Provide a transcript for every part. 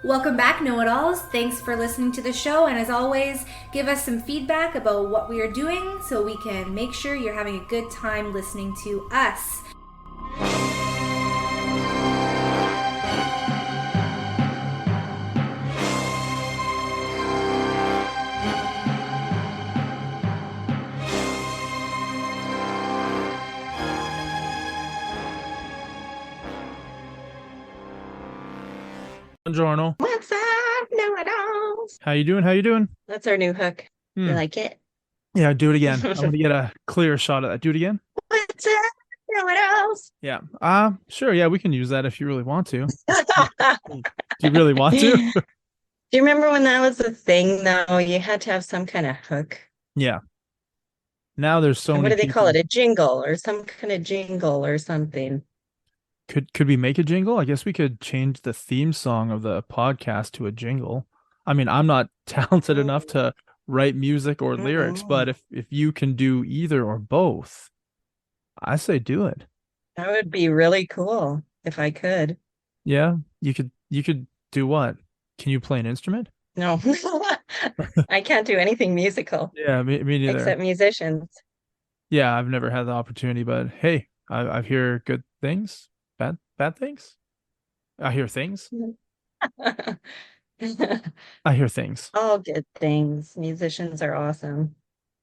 Welcome back, know-it-alls. Thanks for listening to the show, and as always, give us some feedback about what we are doing so we can make sure you're having a good time listening to us. Buongiorno. What's up, know-it-alls? How you doing? How you doing? That's our new hook. You Hmm. like it? Yeah, do it again. I'm gonna get a clear shot of that. Do it again. What's up, know-it-alls? Yeah. Sure. Yeah, we can use that if you really want to. Do you really want to? Do you remember when that was a thing, though? You had to have some kind of hook. Yeah. Now there's so And what many do they call it? people. A jingle or some kind of jingle or something. Could we make a jingle? I guess we could change the theme song of the podcast to a jingle. I mean, I'm not talented enough Mm, to write music or lyrics, but mm-mm. if you can do either or both, I say do it. That would be really cool if I could. Yeah, you could do what? Can you play an instrument? No, I can't do anything musical Yeah, me neither. except musicians. Yeah, I've never had the opportunity, but hey, I hear good things, bad things. I hear things. I hear things. All good things. Musicians are awesome.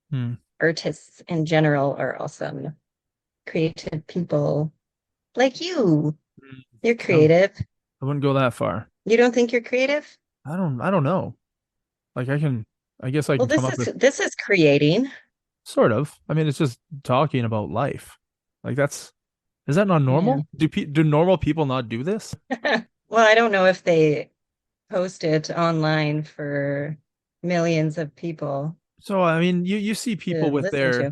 Hmm. Artists in general are awesome. Creative people like you. You're No, creative. I wouldn't go that far. You don't think you're creative? I don't know. Like I guess I Well, can come this up is with this is creating. sort of. I mean, it's just talking about life. Like is that not Yeah. normal? Do normal people not do this? Well, I don't know if they post it online for millions of people So I mean, you see people to with listen their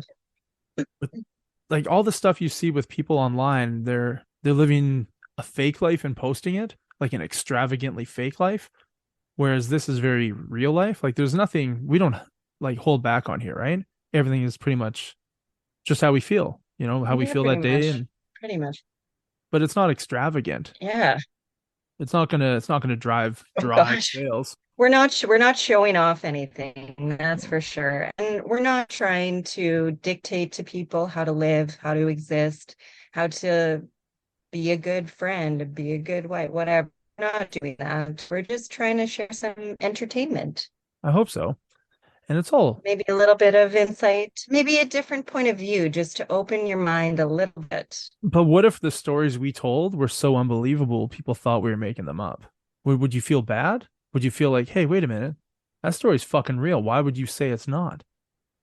to. with like all the stuff you see with people online, they're living a fake life and posting it, like an extravagantly fake life, whereas this is very real life. Like there's nothing we don't like hold back on here, right? Everything is pretty much just how we feel, how we Yeah, feel pretty that day, much. and Pretty much. but it's not extravagant. Yeah. It's not gonna Oh drive gosh. sales. We're not showing off anything, that's for sure. And we're not trying to dictate to people how to live, how to exist, how to be a good friend, be a good wife, whatever. We're not doing that. We're just trying to share some entertainment, I hope so. And it's all. maybe a little bit of insight, maybe a different point of view, just to open your mind a little bit. But what if the stories we told were so unbelievable people thought we were making them up? Would you feel bad? Would you feel like, hey, wait a minute, that story's fucking real. Why would you say it's not?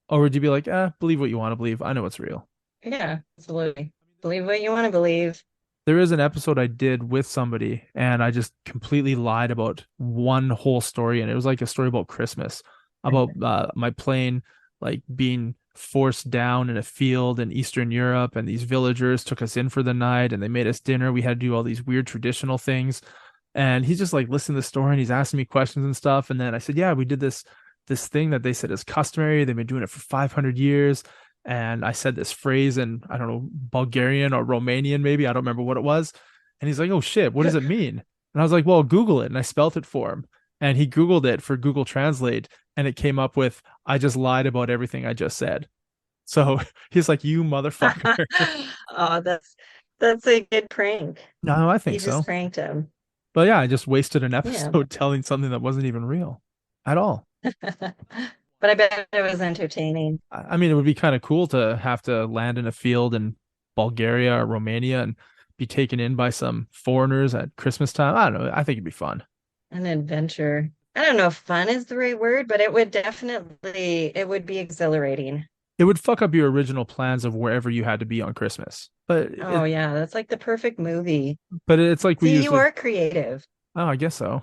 Or would you be like, believe what you want to believe. I know it's real. Yeah, absolutely. Believe what you want to believe. There is an episode I did with somebody, and I just completely lied about one whole story, and it was like a story about Christmas, about my plane like being forced down in a field in Eastern Europe, and these villagers took us in for the night, and they made us dinner. We had to do all these weird traditional things, and he's just like listening to the story, and he's asking me questions and stuff, and then I said, yeah, we did this thing that they said is customary. They've been doing it for 500 years. And I said this phrase in, I don't know, Bulgarian or Romanian, maybe. I don't remember what it was. And he's like, oh shit, what does it mean? And I was like, well, Google it. And I spelt it for him. And he Googled it for Google Translate. And it came up with, I just lied about everything I just said. So he's like, you motherfucker. Oh, that's a good prank. No, I You think just so. pranked him. But yeah, I just wasted an Yeah. episode telling something that wasn't even real at all. But I bet it was entertaining. I mean, it would be kind of cool to have to land in a field in Bulgaria or Romania and be taken in by some foreigners at Christmas time. I don't know. I think it'd be fun. An adventure. I don't know if fun is the right word, but it would be exhilarating. It would fuck up your original plans of wherever you had to be on Christmas. Oh yeah, that's like the perfect movie. But it's like we See, you usually, are creative. oh, I guess so.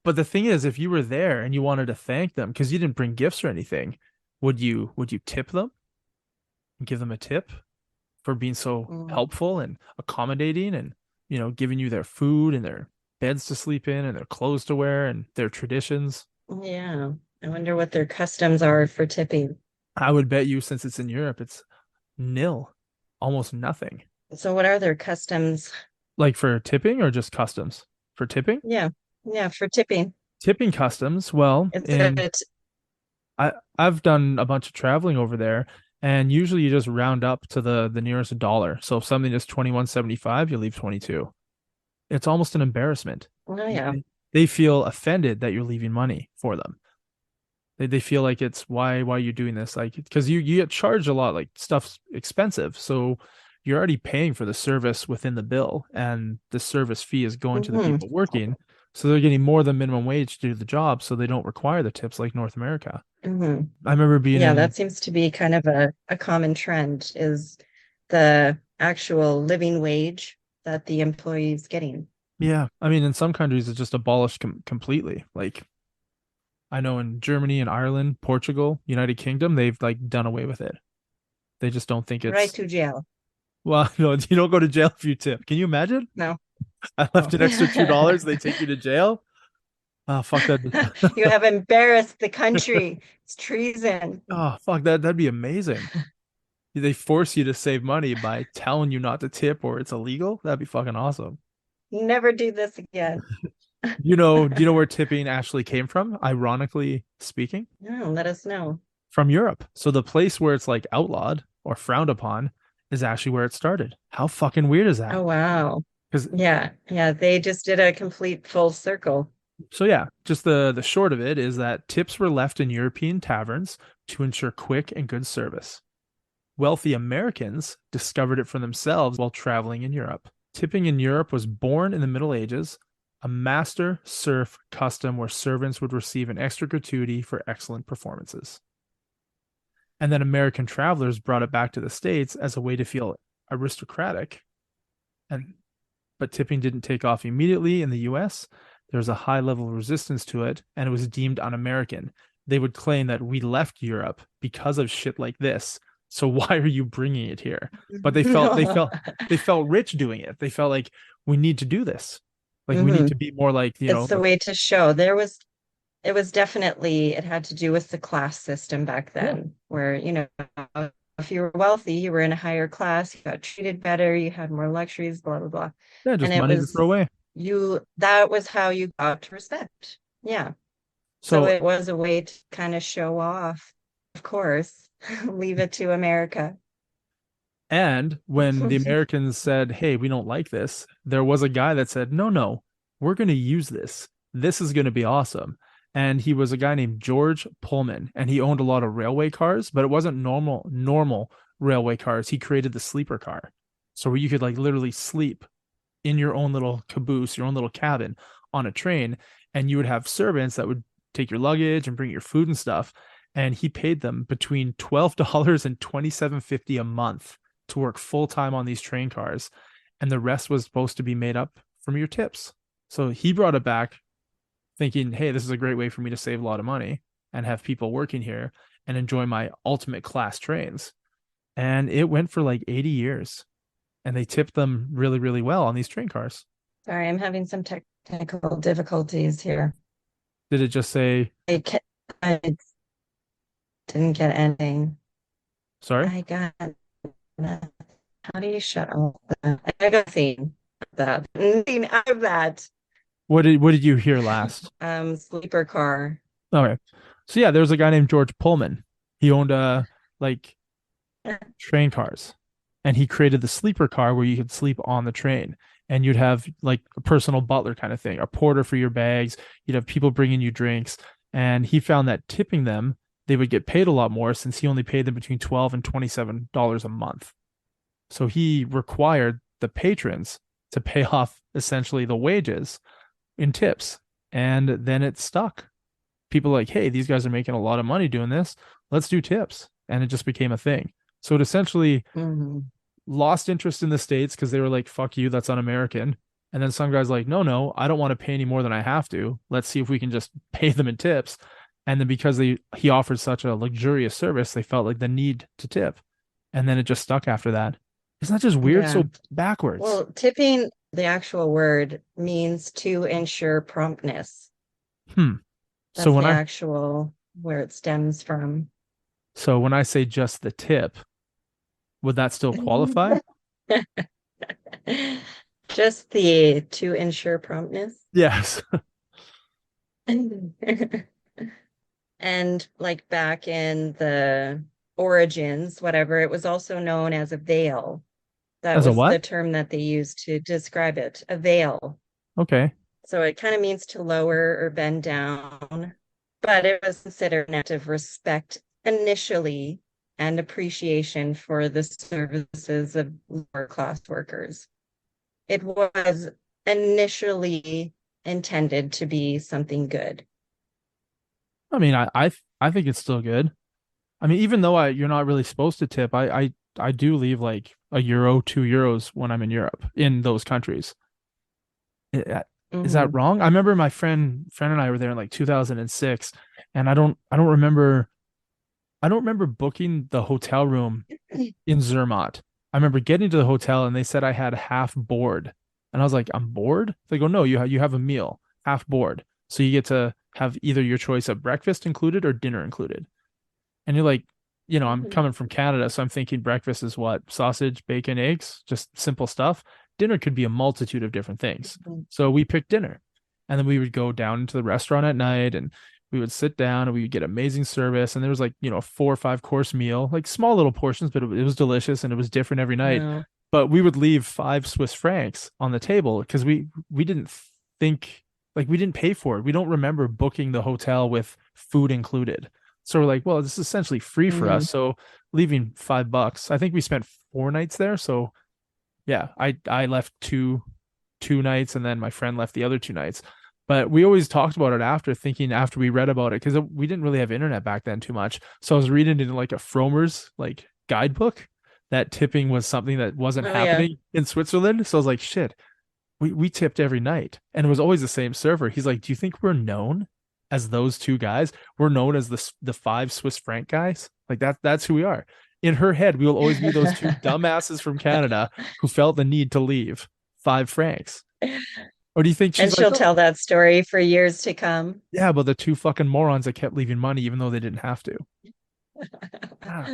But the thing is, if you were there and you wanted to thank them because you didn't bring gifts or anything, would you tip them and give them a tip for being so Mm, helpful and accommodating and giving you their food and their beds to sleep in and their clothes to wear and their traditions? yeah. I wonder what their customs are for tipping. I would bet you, since it's in Europe, it's nil, almost nothing. So what are their customs? Like for tipping or just customs? For tipping? Yeah. Yeah, for tipping. Tipping customs, well, Is in it I've done a bunch of traveling over there, and usually you just round up to the nearest dollar. So if something is 21.75, you leave 22. It's almost an embarrassment. oh yeah. They feel offended that you're leaving money for them. They feel like it's why are you doing this? Like because you get charged a lot, like stuff's expensive. So you're already paying for the service within the bill, and the service fee is going to the Hmm. people working. So they're getting more than minimum wage to do the job, so they don't require the tips like North America. Hmm. I remember being Yeah, in, that seems to be kind of a common trend is the actual living wage that the employee is getting. yeah, I mean, in some countries it's just abolished completely. Like I know in Germany and Ireland, Portugal, United Kingdom, they've like done away with it. They just don't think Right it's, to jail. well, no, you don't go to jail if you tip. Can you imagine? No. I Oh. left an extra $2, they take you to jail. Oh, fuck that. You have embarrassed the country. It's treason. Oh, fuck that. That'd be amazing. They force you to save money by telling you not to tip or it's illegal. That'd be fucking awesome. Never do this again. Do you know where tipping actually came from? Ironically speaking, No, let us know. from Europe. So the place where it's like outlawed or frowned upon is actually where it started. How fucking weird is that? Oh, wow. Because Yeah, yeah, they just did a complete full circle. so yeah, just the short of it is that tips were left in European taverns to ensure quick and good service. Wealthy Americans discovered it for themselves while traveling in Europe. Tipping in Europe was born in the Middle Ages, a master serf custom where servants would receive an extra gratuity for excellent performances. And then American travelers brought it back to the States as a way to feel aristocratic. And but tipping didn't take off immediately in the US. There was a high level of resistance to it, and it was deemed un-American. They would claim that we left Europe because of shit like this. So why are you bringing it here? But they felt rich doing it. They felt like we need to do this. Like we need Hmm. to be more like, It's the way to show. It was definitely, it had to do with the class system back yeah, then, where, if you were wealthy, you were in a higher class, you got treated better, you had more luxuries, blah, blah, blah. yeah, And just money to throw away. that was how you got respect. Yeah. So So it was a way to kind of show off, of course, leave it to America. And when the Americans said, "Hey, we don't like this," there was a guy that said, "No, no, we're going to use this. This is going to be awesome." And he was a guy named George Pullman, and he owned a lot of railway cars, but it wasn't normal railway cars. He created the sleeper car. So where you could like literally sleep in your own little caboose, your own little cabin on a train, and you would have servants that would take your luggage and bring your food and stuff. And he paid them between $12 and $27.50 a month to work full time on these train cars, and the rest was supposed to be made up from your tips. So he brought it back thinking, hey, this is a great way for me to save a lot of money and have people working here and enjoy my ultimate class trains. And it went for like 80 years, and they tipped them really, really well on these train cars. Sorry, I'm having some technical difficulties here. Did it just say, I didn't get anything. sorry? I got that. How do you shut off that? I got nothing that. Nothing out of that. What did you hear last? Sleeper car. Okay. So yeah, there was a guy named George Pullman. He owned like train cars, and he created the sleeper car where you could sleep on the train, and you'd have like a personal butler kind of thing, a porter for your bags. You'd have people bringing you drinks, and he found that tipping them, they would get paid a lot more since he only paid them between $12 and $27 a month. So he required the patrons to pay off essentially the wages in tips, and then it stuck. People like, hey, these guys are making a lot of money doing this. Let's do tips, and it just became a thing. So it essentially Mm-hmm. lost interest in the States because they were like, fuck you, that's un-American. And then some guys like, no, no, I don't want to pay any more than I have to. Let's see if we can just pay them in tips. And then because he offered such a luxurious service, they felt like the need to tip. And then it just stuck after that. Isn't that just weird? Yeah. So backwards. Well, tipping, the actual word means to ensure promptness. Hmm. That's So when the I actual where it stems from. so when I say just the tip, would that still qualify? Just the to ensure promptness. Yes. And like back in the origins, whatever, it was also known as a veil. That As a was what? the term that they used to describe it, a veil. Okay. So it kind of means to lower or bend down, but it was considered an act of respect initially and appreciation for the services of lower class workers. It was initially intended to be something good. I mean, I think it's still good. I mean, even though you're not really supposed to tip, I do leave like a euro, 2 euros when I'm in Europe in those countries. I- Is that Mhm. wrong? I remember my friend and I were there in like 2006, and I don't remember booking the hotel room in Zermatt. I remember getting to the hotel and they said I had half board. And I was like, I'm bored? They go, no, you have a meal, half board. So you get to have either your choice of breakfast included or dinner included. And you're like, I'm Mhm. coming from Canada, so I'm thinking breakfast is what? Sausage, bacon, eggs, just simple stuff. Dinner could be a multitude of different things. So we picked dinner. And then we would go down into the restaurant at night and we would sit down and we would get amazing service. And there was like, 4 or 5 course meal, like small little portions, but it was delicious and it was different every night. Wow. But we would leave 5 Swiss francs on the table because we didn't think like we didn't pay for it. We don't remember booking the hotel with food included. So we're like, well, this is essentially free for Mhm. us. So leaving $5. I think we spent 4 nights there. So yeah, I left two nights and then my friend left the other 2 nights. But we always talked about it after, thinking after we read about it, because we didn't really have internet back then too much. So I was reading in like a Fromer's like guidebook that tipping was something that wasn't Oh yeah. happening in Switzerland. So I was like, shit, we tipped every night and it was always the same server. He's like, do you think we're known as those two guys? We're known as the 5 Swiss franc guys. Like that's who we are. In her head, we will always be those two dumbasses from Canada who felt the need to leave 5 francs. Or do you think And she's like, she'll oh tell that story for years to come. yeah, but the two fucking morons that kept leaving money even though they didn't have to. Ah,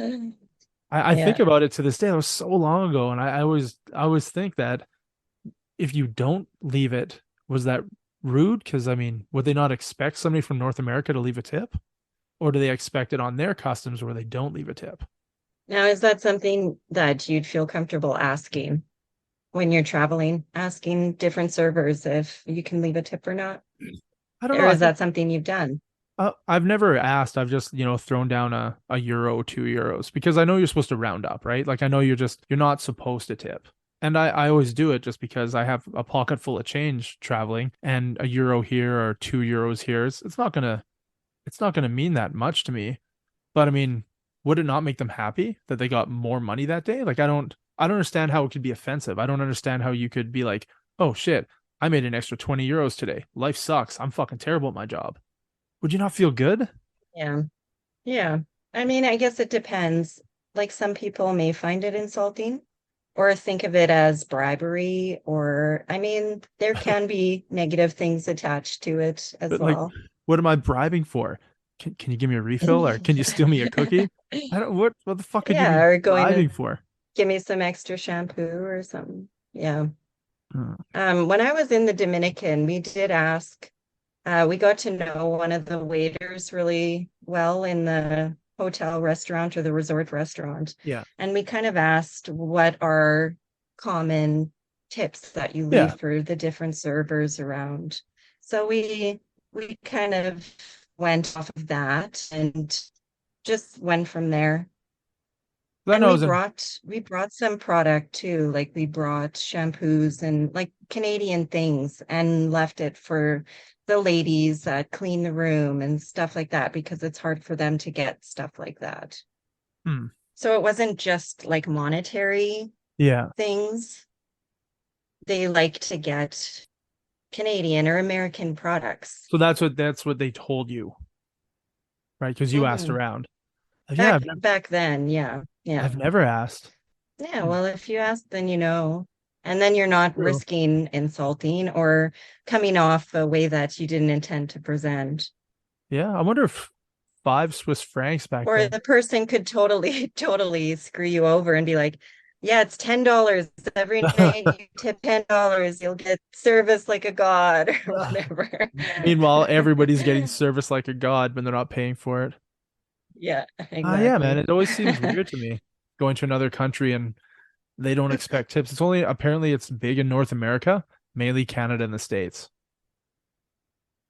I think Yeah. about it to this day. That was so long ago, and I always think that if you don't leave it, was that rude? Because I mean, would they not expect somebody from North America to leave a tip? Or do they expect it on their customs where they don't leave a tip? Now, is that something that you'd feel comfortable asking when you're traveling, asking different servers if you can leave a tip or not? I don't know. Or I is think that something you've done? I've never asked. I've just, thrown down a euro, 2 euros because I know you're supposed to round up, right? Like I know you're not supposed to tip. And I always do it just because I have a pocket full of change traveling and a euro here or 2 euros here. It's not gonna mean that much to me. But I mean, would it not make them happy that they got more money that day? Like I don't understand how it could be offensive. I don't understand how you could be like, "Oh shit, I made an extra 20 euros today. Life sucks. I'm fucking terrible at my job." Would you not feel good? Yeah. Yeah. I mean, I guess it depends. Like some people may find it insulting or think of it as bribery, or I mean, there can be negative things attached to it as But like, well. what am I bribing for? Can you give me a refill or can you steal me a cookie? I don't what the fuck could you Yeah, be or going to bribing for? give me some extra shampoo or something. Yeah. Hmm. When I was in the Dominican, we did ask, we got to know one of the waiters really well in the hotel restaurant or the resort restaurant. Yeah. And we kind of asked what are common tips that you Yeah. leave for the different servers around. So we kind of went off of that and just went from there. I And know I was in we brought some product too, like we brought shampoos and like Canadian things and left it for the ladies that clean the room and stuff like that because it's hard for them to get stuff like that. hmm. So it wasn't just like monetary Yeah. things. They like to get Canadian or American products. So that's what they told you, right? Because you asked Mhm. around. Yeah, Back then, yeah. Yeah. I've never asked. Yeah, Hmm. well, if you ask, then you know. And then you're not True. risking insulting or coming off a way that you didn't intend to present. Yeah, I wonder if 5 Swiss francs back Or then. the person could totally, totally screw you over and be like, Yeah, it's $10 every night. You tip $10, you'll get service like a god or whatever. Meanwhile, everybody's getting service like a god when they're not paying for it. Yeah, Yeah, man. exactly. It always seems weird to me going to another country and they don't expect tips. It's only apparently it's big in North America, mainly Canada and the States.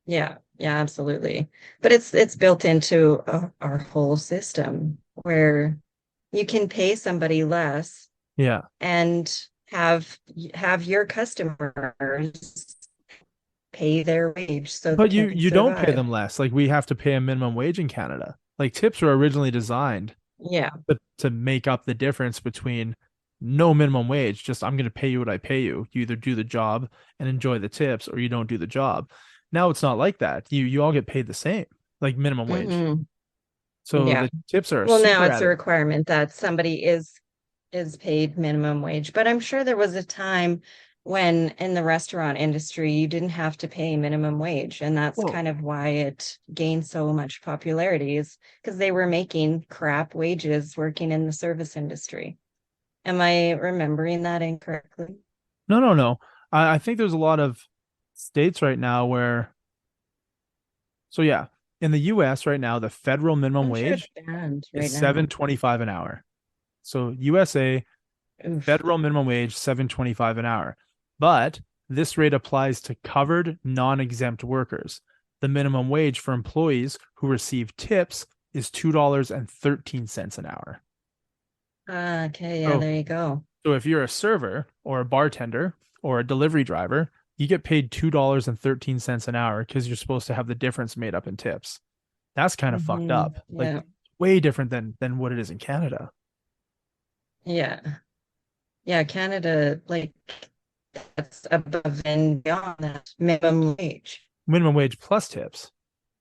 Yeah, yeah, absolutely. But it's built into our whole system where you can pay somebody less Yeah. and have your customers pay their wage so they But you can you don't pay survive. them less. Like we have to pay a minimum wage in Canada. Like tips were originally designed Yeah. to make up the difference between no minimum wage, just I'm going to pay you what I pay you. You either do the job and enjoy the tips or you don't do the job. Now it's not like that. You all get paid the same, like minimum wage. Hmm. So Yeah. the tips are Well, now super it's a added. requirement that somebody is paid minimum wage. But I'm sure there was a time when in the restaurant industry you didn't have to pay minimum wage. And that's Well, kind of why it gained so much popularity is because they were making crap wages working in the service industry. Am I remembering that incorrectly? no, no, no. I think there's a lot of states right now where, so yeah, in the US right now, the federal minimum I'm sure it's wage banned is right now. 7.25 an hour. So USA Oof. federal minimum wage 7.25 an hour. But this rate applies to covered non-exempt workers. The minimum wage for employees who receive tips is $2.13 an hour. Ah, okay, yeah, So, there you go. so if you're a server or a bartender or a delivery driver, you get paid $2.13 an hour because you're supposed to have the difference made up in tips. That's kind of fucked Hmm. up. Like Yeah, way different than what it is in Canada. yeah, yeah. Canada, like that's above and beyond that minimum wage. Minimum wage plus tips.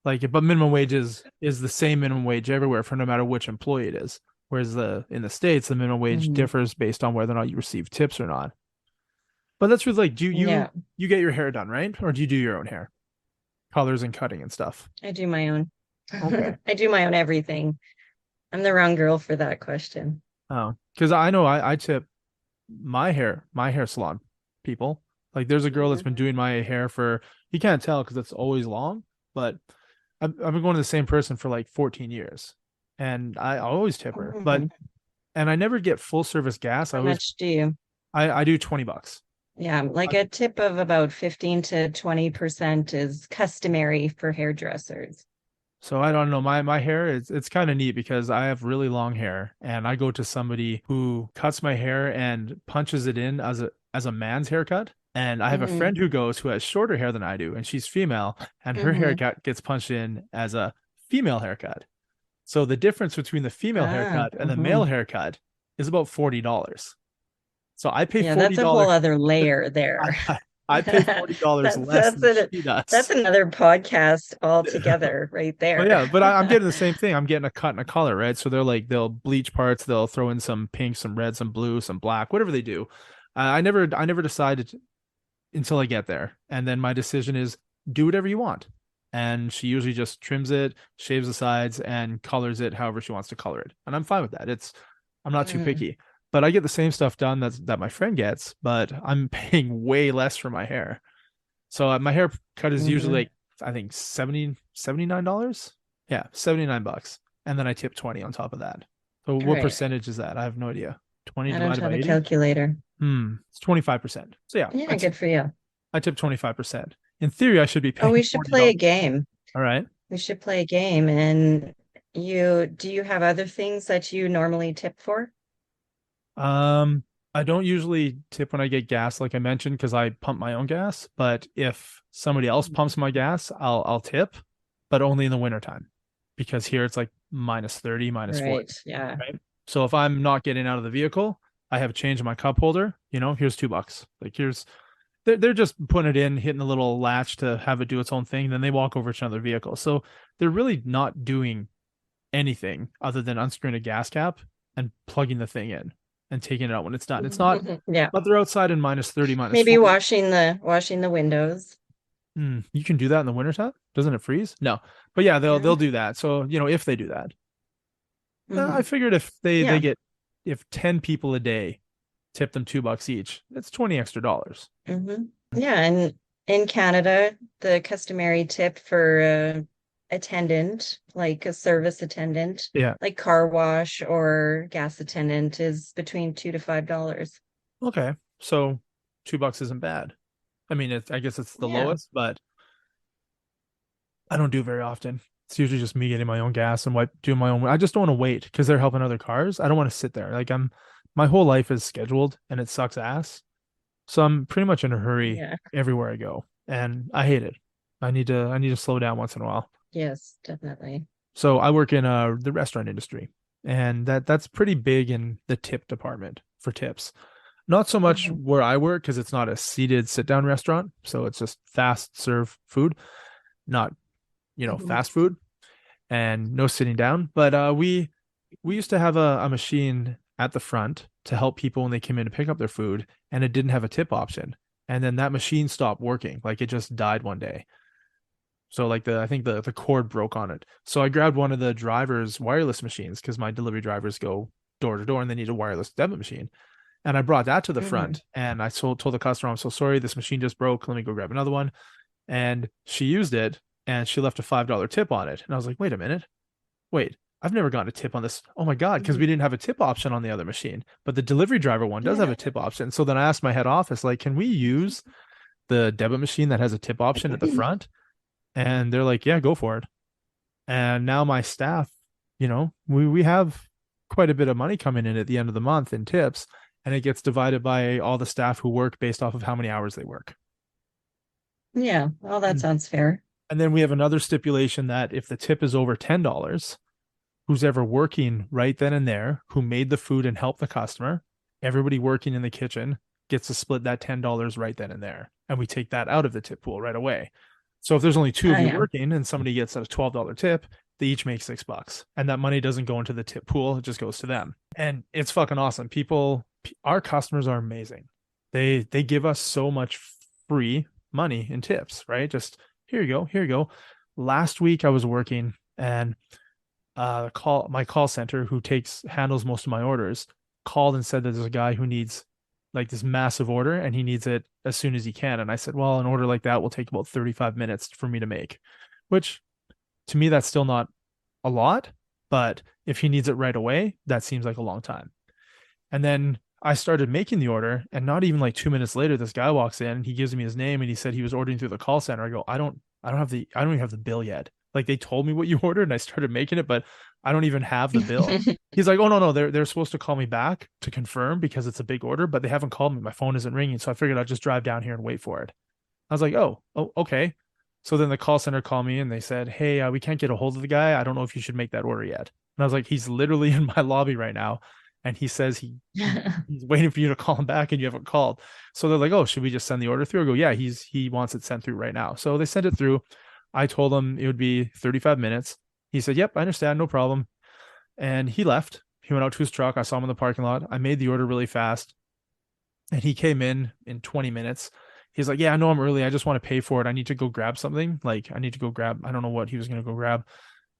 Like, but minimum wage is the same minimum wage everywhere for no matter which employee it is. Whereas the in the States, the minimum wage Mhm. differs based on whether or not you receive tips or not. But that's with like, do you Yeah, you get your hair done, right? Or do you do your own hair? Colors and cutting and stuff. I do my own. Okay. I do my own everything. I'm the wrong girl for that question. Oh, because I know I tip my hair salon people. Like there's a girl that's been Mhm. doing my hair for you can't tell because it's always long, but I've been going to the same person for like 14 years. And I always tip her. But Mhm. and I never get full service gas. I How always much do you? I do $20. Yeah, like a tip of about 15 to 20% is customary for hairdressers. So I don't know. My hair is it's kind of neat because I have really long hair and I go to somebody who cuts my hair and punches it in as a man's haircut. And I have a Hmm. friend who has shorter hair than I do, and she's female, and her Hmm. haircut gets punched in as a female haircut. So the difference between the female Ah, haircut and the male haircut is about $40. So I pay yeah, that's a whole $40. other layer I, there. I I pay $40 That's less that's than a she that's does. another podcast altogether right But there. yeah, but I'm getting the same thing. I'm getting a cut and a color, right? So they'll bleach parts, they'll throw in some pink, some red, some blue, some black, whatever they do. I never decided until I get there, and then my decision is do whatever you want. And she usually just trims it, shaves the sides, and colors it however she wants to color it, and I'm fine with that. I'm not too Mm, picky. But I get the same stuff done that my friend gets, but I'm paying way less for my hair. So my haircut is usually mhm. like I think $79. Yeah, $79. And then I tip 20 on top of that. So what Right. percentage is that? I have no idea. 20 I don't divided by have a 80? calculator. It's 25%. So yeah, Yeah, good for you. I tip 25%. In theory, I should be Oh, paying we should play a $40. game. All right. We should play a game. And do you have other things that you normally tip for? Um, I don't usually tip when I get gas, like I mentioned, because I pump my own gas. But if somebody else pumps my gas, I'll tip, but only in the wintertime. Because here it's like minus 30, minus 40, Right. Yeah. right? So if I'm not getting out of the vehicle, I have change in my cup holder, here's $2. Like here's they're just putting it in, hitting the little latch to have it do its own thing, then they walk over to another vehicle. So they're really not doing anything other than unscrewing a gas cap and plugging the thing in and taking it out when it's done. It's not, Yeah. but they're outside in minus 30, minus Maybe 40. washing the windows. You can do that in the wintertime? Doesn't it freeze? No. But yeah, they'll Yeah. do that. So, if they do that. I Hmm. figured if they Yeah. get if 10 people a day tip them $2 each. It's 20 extra dollars. Yeah, and in Canada, the customary tip for attendant, like a service attendant, Yeah. like car wash or gas attendant, is between $2 to $5. Okay. So $2 isn't bad. I mean, I guess it's the Yeah. lowest, but I don't do it very often. It's usually just me getting my own gas and doing my own. I just don't want to wait because they're helping other cars. I don't want to sit there. Like my whole life is scheduled and it sucks ass. So I'm pretty much in a hurry Yeah. everywhere I go, and I hate it. I need to slow down once in a while. Yes, definitely. So I work in the restaurant industry, and that's pretty big in the tip department for tips. Not so much where I work because it's not a seated sit down restaurant, so it's just fast serve food, not fast food and no sitting down. But we used to have a machine at the front to help people when they came in to pick up their food, and it didn't have a tip option. And then that machine stopped working, like it just died one day. So like I think the cord broke on it. So I grabbed one of the driver's wireless machines because my delivery drivers go door to door and they need a wireless debit machine. And I brought that to the front and I told the customer, I'm so sorry, this machine just broke. Let me go grab another one. And she used it and she left a $5 tip on it. And I was like, wait a minute. Wait, I've never gotten a tip on this. Oh my God, because we didn't have a tip option on the other machine. But the delivery driver one does have a tip option. So then I asked my head office, like, can we use the debit machine that has a tip option at the front? And they're like, yeah, go for it. And now my staff, we have quite a bit of money coming in at the end of the month in tips, and it gets divided by all the staff who work based off of how many hours they work. Yeah, well, that sounds fair. And then we have another stipulation that if the tip is over $10, who's ever working right then and there, who made the food and helped the customer, everybody working in the kitchen gets to split that $10 right then and there. And we take that out of the tip pool right away. So if there's only two of you working and somebody gets a $12 tip, they each make $6. And that money doesn't go into the tip pool, it just goes to them. And it's fucking awesome. Our customers are amazing. They give us so much free money in tips, right? Just here you go. Last week I was working and my call center who handles most of my orders called and said that there's a guy who needs like this massive order and he needs it as soon as he can. And I said, well, an order like that will take about 35 minutes for me to make, which to me, that's still not a lot. But if he needs it right away, that seems like a long time. And then I started making the order and not even like 2 minutes later, this guy walks in and he gives me his name and he said he was ordering through the call center. I go, I don't even have the bill yet. Like they told me what you ordered and I started making it, but I don't even have the bill. He's like, oh no, they're supposed to call me back to confirm because it's a big order, but they haven't called me. My phone isn't ringing. So I figured I'd just drive down here and wait for it. I was like, oh, okay. So then the call center called me and they said, hey, we can't get a hold of the guy. I don't know if you should make that order yet. And I was like, he's literally in my lobby right now. And he says he's waiting for you to call him back and you haven't called. So they're like, oh, should we just send the order through? I go, yeah, he wants it sent through right now. So they sent it through. I told him it would be 35 minutes. He said, yep, I understand. No problem. And he left. He went out to his truck. I saw him in the parking lot. I made the order really fast. And he came in 20 minutes. He's like, yeah, I know I'm early. I just want to pay for it. I need to go grab something. Like I need to go grab, I don't know what he was going to go grab,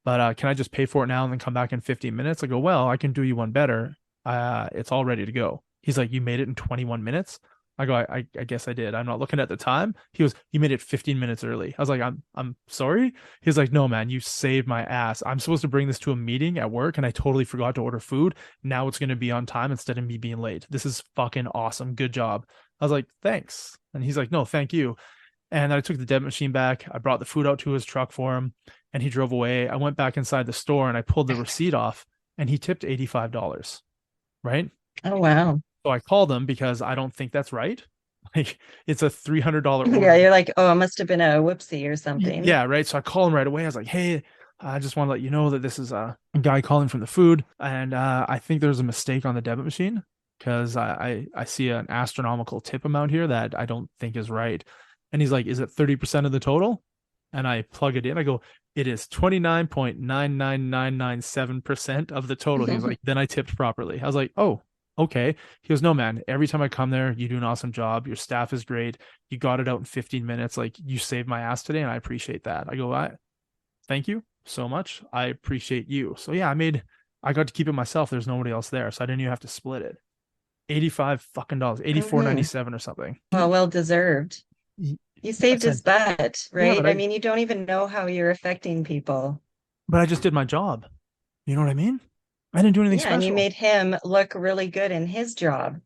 but can I just pay for it now and then come back in 15 minutes? I go, well, I can do you one better. It's all ready to go. He's like, you made it in 21 minutes. I go, I guess I did. I'm not looking at the time. He goes, you made it 15 minutes early. I was like, I'm sorry. He's like, no, man, you saved my ass. I'm supposed to bring this to a meeting at work and I totally forgot to order food. Now it's going to be on time instead of me being late. This is fucking awesome. Good job. I was like, thanks. And he's like, no, thank you. And I took the debit machine back. I brought the food out to his truck for him and he drove away. I went back inside the store and I pulled the receipt off and he tipped $85. Right? Oh, wow. So I called him because I don't think that's right. Like it's a $300 order. Yeah, you're like, oh, it must have been a whoopsie or something. Yeah, right. So I call him right away. I was like, hey, I just want to let you know that this is a guy calling from the food. And I think there's a mistake on the debit machine because I see an astronomical tip amount here that I don't think is right. And he's like, is it 30% of the total? And I plug it in. I go, it is 29.99997% of the total. He's like, then I tipped properly. I was like, oh, okay. He goes, no, man, every time I come there, you do an awesome job. Your staff is great. You got it out in 15 minutes. Like you saved my ass today. And I appreciate that. I go, thank you so much. I appreciate you. So yeah, I got to keep it myself. There's nobody else there. So I didn't even have to split it. $85 fucking dollars, 84.97 or something. Well deserved. He- You saved Yes, his butt, yeah, right? I mean, you don't even know how you're affecting people. but I just did my job. You know what I mean? I didn't do anything Yeah, and you special. made him look really good in his job.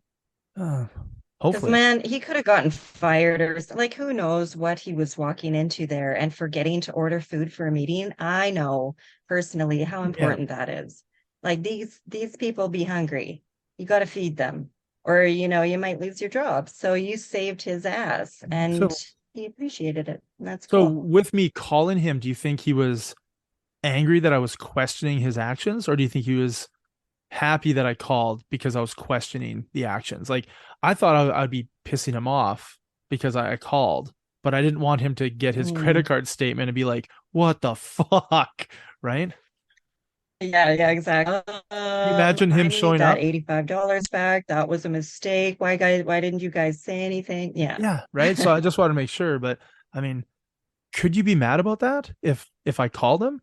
Uh, Because, hopefully. man, he could have gotten fired or like who knows what he was walking into there and forgetting to order food for a meeting. I know personally how Yeah. important that is. Like these people be hungry. You got to feed them, or you might lose your job. So you saved his ass, and So he appreciated it. And that's so cool. with me calling him, do you think he was angry that I was questioning his actions, or do you think he was happy that I called because I was questioning the actions? Like I thought I'd be pissing him off because I called, but I didn't want him to get his credit Mm. card statement and be like, "What the fuck?" Right? Yeah, exactly. You imagine I him need showing that up? $85 back. That was a mistake. Why didn't you guys say anything? Yeah. Yeah, right. So I just want to make sure, but I mean, could you be mad about that if I called him?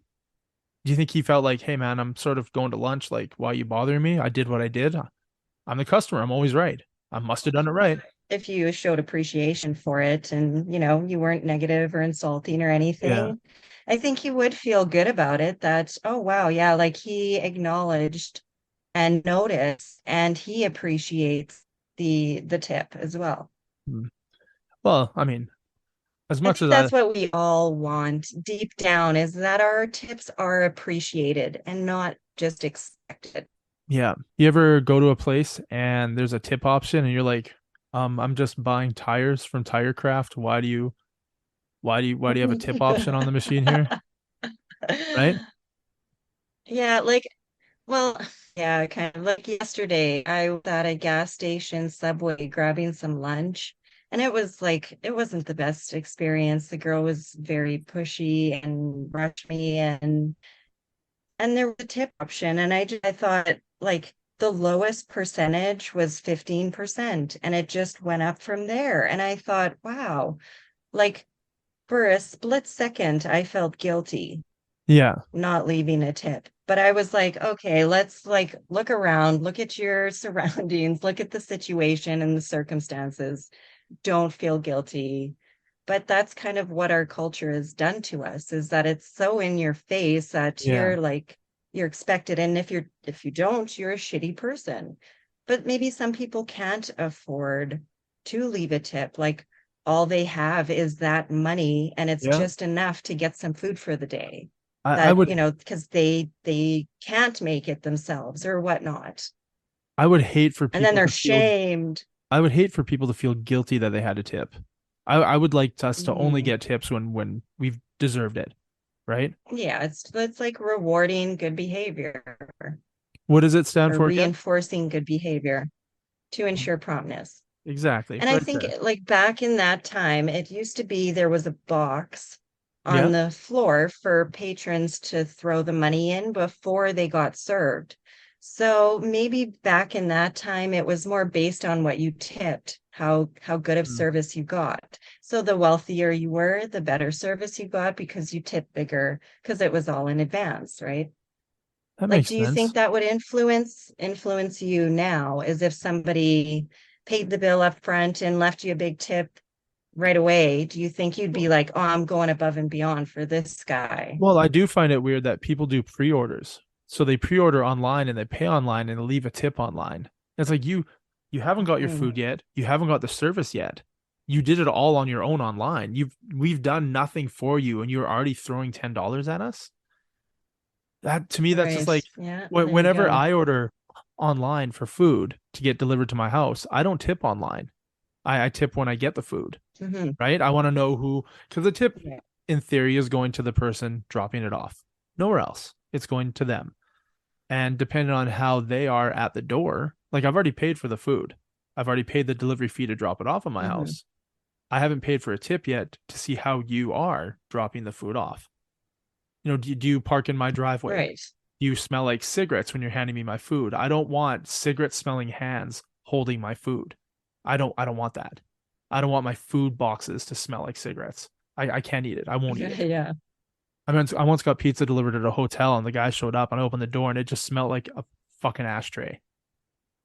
Do you think he felt like, hey man, I'm sort of going to lunch, like, why are you bothering me? I did what I did. I'm the customer. I'm always right. I must have done it right. If you showed appreciation for it and you weren't negative or insulting or Yeah. anything, I think he would feel good about it that, oh wow, yeah, like he acknowledged and noticed and he appreciates the tip as well. Mm. Well, I mean, as I much think as I, that's what we all want deep down is that our tips are appreciated and not just expected. yeah. You ever go to a place and there's a tip option and you're like, I'm just buying tires from Tirecraft. Why do you have a tip option on the machine here? Right? Yeah, like, well, yeah, kind of like yesterday, I was at a gas station, Subway, grabbing some lunch, and it was like, it wasn't the best experience. The girl was very pushy and rushed me, and there was a tip option, and I thought like the lowest percentage was 15%, and it just went up from there. And I thought, wow, like for a split second, I felt guilty Yeah. not leaving a tip. But I was like, okay, let's like look around, look at your surroundings, look at the situation and the circumstances. Don't feel guilty. But that's kind of what our culture has done to us is that it's so in your face that Yeah. you're expected. And if you don't, you're a shitty person. But maybe some people can't afford to leave a tip. Like all they have is that money and it's Yeah. just enough to get some food for the day I that would because they can't make it themselves or whatnot, I would hate for and then people they're to feel shamed. I would hate for people to feel guilty that they had a tip. I would like us to only Mhm. get tips when we've deserved it, right? Yeah, it's like rewarding good behavior What does it stand or for again? reinforcing good behavior to ensure promptness. Exactly. And I Right think there. like back in that time, it used to be there was a box on Yeah. the floor for patrons to throw the money in before they got served. So maybe back in that time, it was more based on what you tipped, how good of Mm. service you got. So the wealthier you were, the better service you got because you tipped bigger because it was all in advance, right? That Like, makes do you think sense. that would influence you now as if somebody paid the bill up front and left you a big tip right away? Do you think you'd be like, oh, I'm going above and beyond for this guy? Well, I do find it weird that people do pre-orders. So they pre-order online and they pay online and they leave a tip online. It's like you haven't got your Hmm. food yet. You haven't got the service yet. You did it all on your own online. We've done nothing for you and you're already throwing $10 at us. That to me, that's just Right. like Yeah, there you whenever go. I order online for food to get delivered to my house, I don't tip online. I tip when I get the food, Hmm. right? I want to know who, because the tip Yeah. in theory is going to the person dropping it off. Nowhere else. It's going to them. And depending on how they are at the door, like I've already paid for the food. I've already paid the delivery fee to drop it off at my Hmm. house. I haven't paid for a tip yet to see how you are dropping the food off. Do you park in my driveway? Right. Do you smell like cigarettes when you're handing me my food? I don't want cigarette smelling hands holding my food. I don't want that. I don't want my food boxes to smell like cigarettes. I can't eat it. I won't eat it. Yeah. I once got pizza delivered at a hotel and the guy showed up and I opened the door and it just smelled like a fucking ashtray.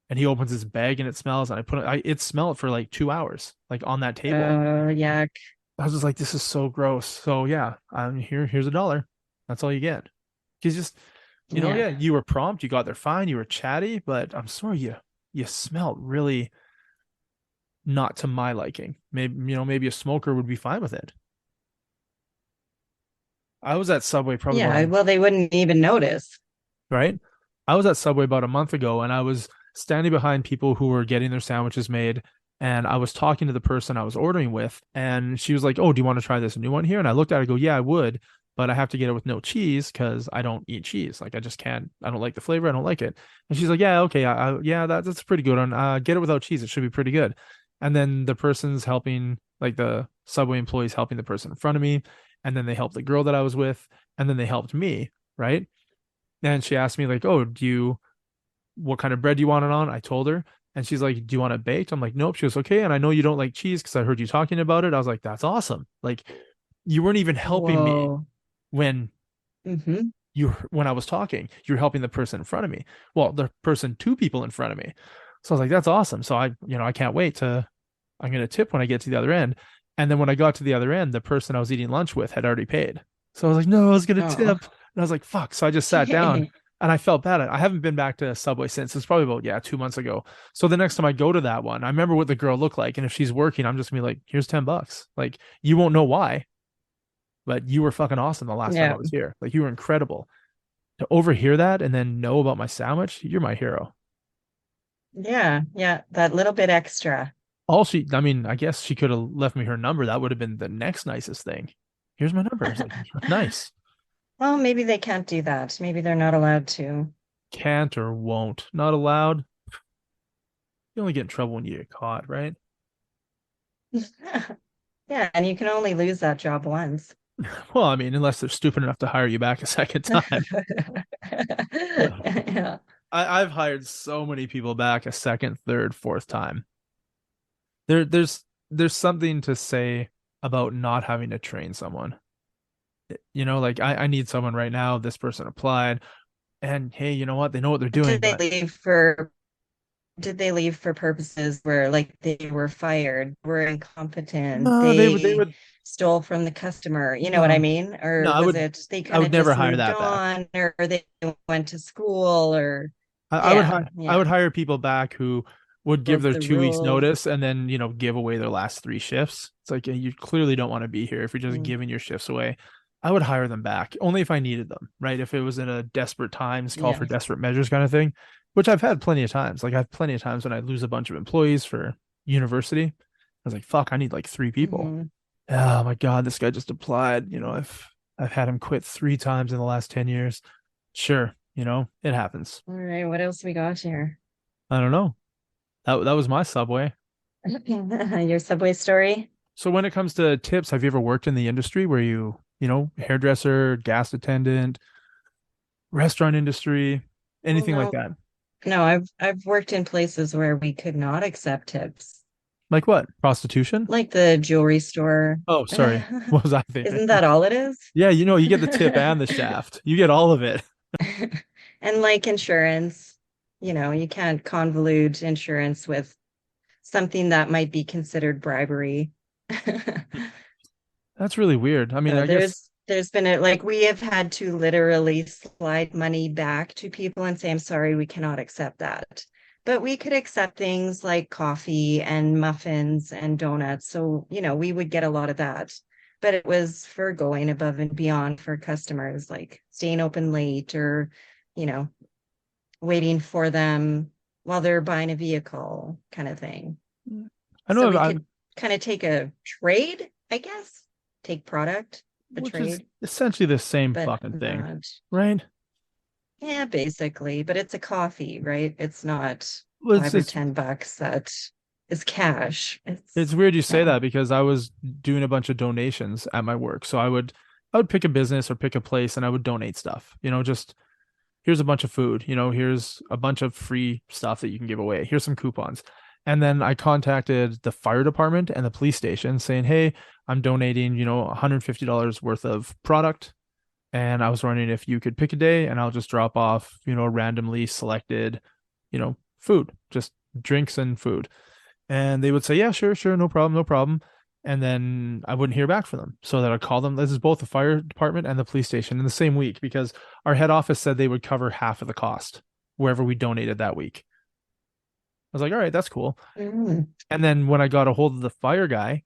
and he opens his bag and it smells, and it smelled for like 2 hours, like on that table. Yuck. I was just like, this is so gross. So yeah, here's $1. That's all you get. He's just, Yeah. yeah, you were prompt, you got there fine, you were chatty, but I'm sorry, you smelled really not to my liking. Maybe, maybe a smoker would be fine with it. I was at Subway probably about Yeah. Well, they wouldn't even notice. right? I was at Subway about a month ago and I was standing behind people who were getting their sandwiches made. And I was talking to the person I was ordering with, and she was like, "Oh, do you want to try this new one here?" And I looked at it, I go, "Yeah, I would, but I have to get it with no cheese because I don't eat cheese. Like, I just can't. I don't like the flavor. I don't like it." And she's like, "Yeah, okay, yeah, that's a pretty good one. Get it without cheese. It should be pretty good." And then the person's helping, like the Subway employees helping the person in front of me, and then they helped the girl that I was with, and then they helped me, right? And she asked me like, "Oh, what kind of bread do you want it on?" I told her, and she's like, "Do you want it baked?" I'm like, "Nope." She goes, "Okay." And I know you don't like cheese because I heard you talking about it. I was like, "That's awesome." Like, you weren't even helping me Whoa. when Mm-hmm. when I was talking. You're helping the person in front of me. Well, the person, two people in front of me. So I was like, "That's awesome." So I can't wait to. I'm gonna tip when I get to the other end. And then when I got to the other end, the person I was eating lunch with had already paid. So I was like, "No, I was gonna Oh. tip." And I was like, "Fuck." So I just sat down and I felt bad. I haven't been back to Subway since. It's probably about, yeah, 2 months ago. So the next time I go to that one, I remember what the girl looked like. And if she's working, I'm just gonna be like, "Here's $10." Like, you won't know why, but you were fucking awesome the last time I Yeah. was here. Like, you were incredible. To overhear that and then know about my sandwich, you're my hero. Yeah. Yeah. That little bit extra. I mean, I guess she could have left me her number. That would have been the next nicest thing. Here's my number. It's like, nice. Well, maybe they can't do that. Maybe they're not allowed to. Can't or won't. Not allowed. You only get in trouble when you get caught, right? Yeah, and you can only lose that job once. Well, I mean, unless they're stupid enough to hire you back a second time. Yeah. I've hired so many people back a second, third, fourth time. There's something to say about not having to train someone. Like I need someone right now. This person applied, and hey, you know what? They know what they're doing, Did they but leave for did they leave for purposes where like they were fired, were incompetent, no, they they would stole from the customer, you know what I no, mean? no, Or was it they I kind would of never just hire moved that back. on or they went to school or I would yeah, hire I yeah. would hire people back who would give Broke their the 2 weeks rules. notice and then give away their last 3 shifts. It's like, you clearly don't want to be here if you're just Mm, giving your shifts away. I would hire them back only if I needed them, right? If it was in a desperate times, call yeah. for desperate measures kind of thing, which I've had plenty of times. Like, I've plenty of times when I lose a bunch of employees for university. I was like, fuck, I need like 3 people. Mhm. Oh my God, this guy just applied. I've had him quit 3 times in the last 10 years. Sure, it happens. All right, what else we got here? I don't know. That was my Subway. Your Subway story? So when it comes to tips, have you ever worked in the industry where hairdresser, gas attendant, restaurant industry, anything like No, that? no, I've worked in places where we could not accept tips, Like what? Prostitution? like the jewelry store. Oh, sorry. What was I thinking? Isn't that all it is? Yeah, you get the tip and the shaft. You get all of it. And like insurance, you can't convolute insurance with something that might be considered bribery. That's really weird. I mean, So I guess there's been like we have had to literally slide money back to people and say, I'm sorry, we cannot accept that. But we could accept things like coffee and muffins and donuts. So, we would get a lot of that. But it was for going above and beyond for customers, like staying open late or, you know, waiting for them while they're buying a vehicle kind of thing. I So know we I've could kind of take a trade, I guess, take product, a which is trade, essentially the same but fucking thing, not, right? yeah, basically. But it's a coffee, right? It's not Well, five or $10 that is cash. it's It's, weird you say yeah, that because I was doing a bunch of donations at my work. So I would pick a business or pick a place and I would donate stuff. Just here's a bunch of food, here's a bunch of free stuff that you can give away. Here's some coupons. And then I contacted the fire department and the police station saying, "Hey, I'm donating, $150 worth of product. And I was wondering if you could pick a day and I'll just drop off, a randomly selected, food, just drinks and food. And they would say, yeah, sure, sure, no problem, no problem. And then I wouldn't hear back from them. So that I'd call them. This is both the fire department and the police station in the same week, because our head office said they would cover half of the cost wherever we donated that week. I was like, all right, that's cool. Mm. And then when I got a hold of the fire guy,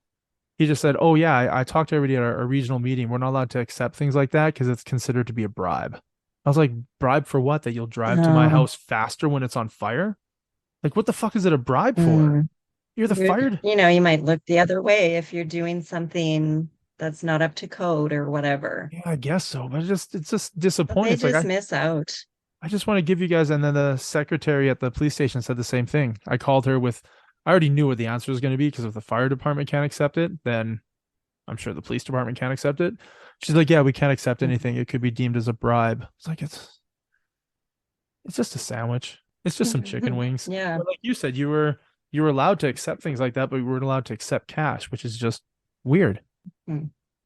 he just said, oh, yeah, I talked to everybody at our regional meeting. We're not allowed to accept things like that because it's considered to be a bribe. I was like, bribe for what? That you'll drive to my house faster when it's on fire? Like, what the fuck is it a bribe for? You're the fired. You know, you might look the other way if you're doing something that's not up to code or whatever. Yeah, I guess so. But it's just But disappointing. they It's like just miss out. I just want to give you guys. And then the secretary at the police station said the same thing. I called her with, I already knew what the answer was going to be, because if the fire department can't accept it, then I'm sure the police department can't accept it. She's like, yeah, we can't accept anything. It could be deemed as a bribe. It's like, it's just a sandwich. It's just some chicken wings. Yeah. But like you said, you were allowed to accept things like that, but we weren't allowed to accept cash, which is just weird.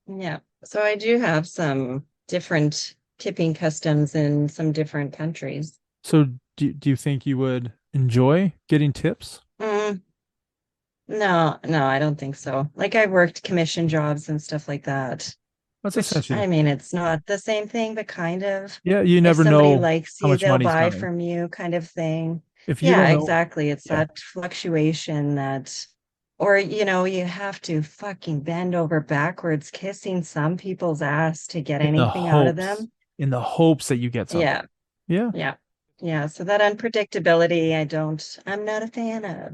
Yeah. So I do have some different tipping customs in some different countries. So do you think you would enjoy getting tips? No, I don't think so. Like I worked commission jobs and stuff like that. That's Which, essentially. I mean, it's not the same thing, but kind of. Yeah, you If never somebody know likes how you, much they'll money's buy coming. from you kind of thing. If you Yeah, don't know, exactly. It's yeah. that fluctuation that, or, you know, you have to fucking bend over backwards kissing some people's ass to get in the anything out of hopes, them. in the hopes that you get something. Yeah, Yeah. yeah. So that unpredictability, I'm not a fan of.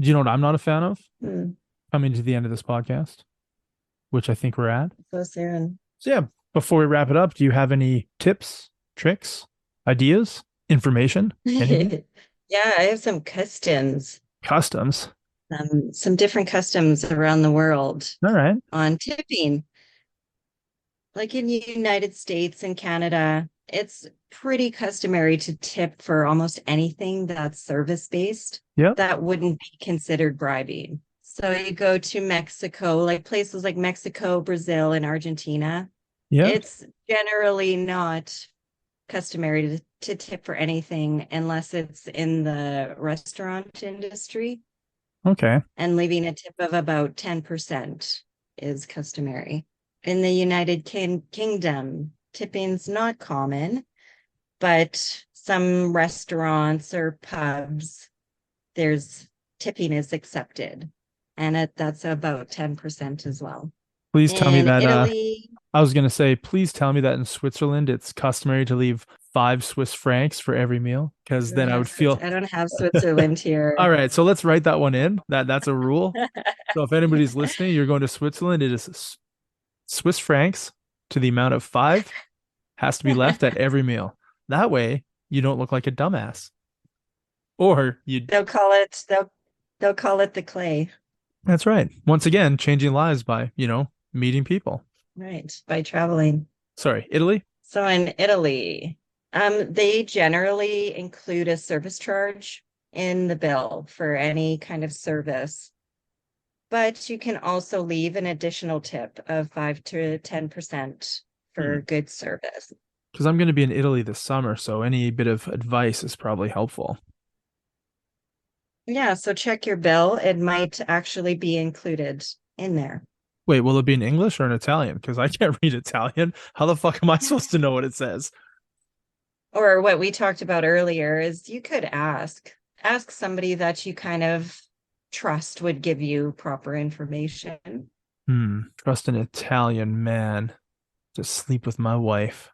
Do you know what I'm not a fan of? Hmm. Coming to the end of this podcast, which I think we're at. So soon. So yeah, before we wrap it up, do you have any tips, tricks, ideas, information? Anything? Yeah, I have some customs, Customs. some different customs around the world All right. on tipping. Like in the United States and Canada, it's pretty customary to tip for almost anything that's service-based. Yep. That wouldn't be considered bribing. So you go to Mexico, like places like Mexico, Brazil, and Argentina. Yeah. It's generally not customary to tip for anything unless it's in the restaurant industry. Okay. And leaving a tip of about 10% is customary. In the United Kingdom, tipping's not common, but some restaurants or pubs, tipping is accepted. And that's about 10% as well. Please tell me In that. Italy, I was going to say, please tell me that in Switzerland, it's customary to leave 5 Swiss francs for every meal, because then I would feel. I don't have Switzerland here. All right. So let's write that one in. That's a rule. So if anybody's listening, you're going to Switzerland, it is Swiss francs to the amount of 5 has to be left at every meal. That way you don't look like a dumbass. Or they'll call it the clay. That's right. Once again, changing lives by, meeting people. Right. By traveling. Sorry, Italy? So in Italy, they generally include a service charge in the bill for any kind of service. But you can also leave an additional tip of 5 to 10% for good service. Because I'm going to be in Italy this summer, so any bit of advice is probably helpful. Yeah, so check your bill. It might actually be included in there. Wait, will it be in English or in Italian? Because I can't read Italian. How the fuck am I supposed to know what it says? Or what we talked about earlier is you could ask somebody that you kind of trust would give you proper information. Trust an Italian man to sleep with my wife.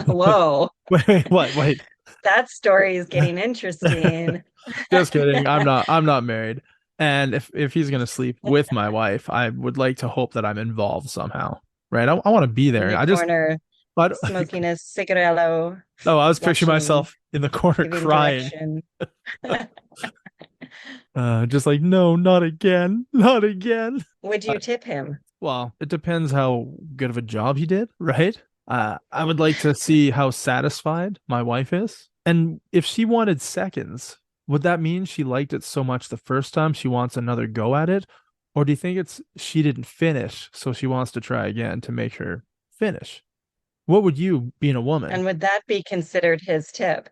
Whoa. Wait, what? Wait. That story is getting interesting. Just kidding. I'm not married. And if he's gonna sleep with my wife, I would like to hope that I'm involved somehow. Right? I want to be there. In the corner, smoking a cigarillo. Oh, I was picturing myself in the corner crying. Just like, no, not again. Not again. Would you tip him? Well, it depends how good of a job he did, right? I would like to see how satisfied my wife is. And if she wanted seconds, would that mean she liked it so much the first time she wants another go at it? Or do you think it's she didn't finish, so she wants to try again to make her finish? What would you, being a woman? And would that be considered his tip?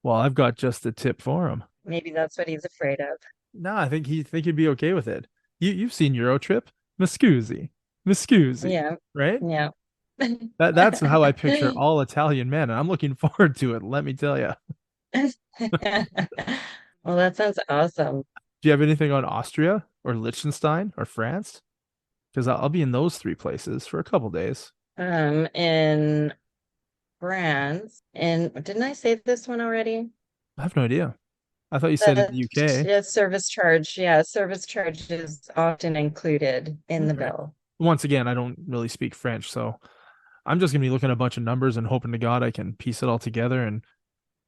Well, I've got just the tip for him. Maybe that's what he's afraid of. No, I think he'd be okay with it. You've seen Euro Trip, Muscusi, Muscusi, Yeah. right? Yeah. That's how I picture all Italian men, and I'm looking forward to it. Let me tell you. Well, that sounds awesome. Do you have anything on Austria or Liechtenstein or France? Because I'll be in those three places for a couple days. In France, and didn't I say this one already? I have no idea. I thought you said in the The UK. service charge, yeah, service charge is often included in the Okay. bill. Once again, I don't really speak French, so I'm just gonna be looking at a bunch of numbers and hoping to God I can piece it all together. And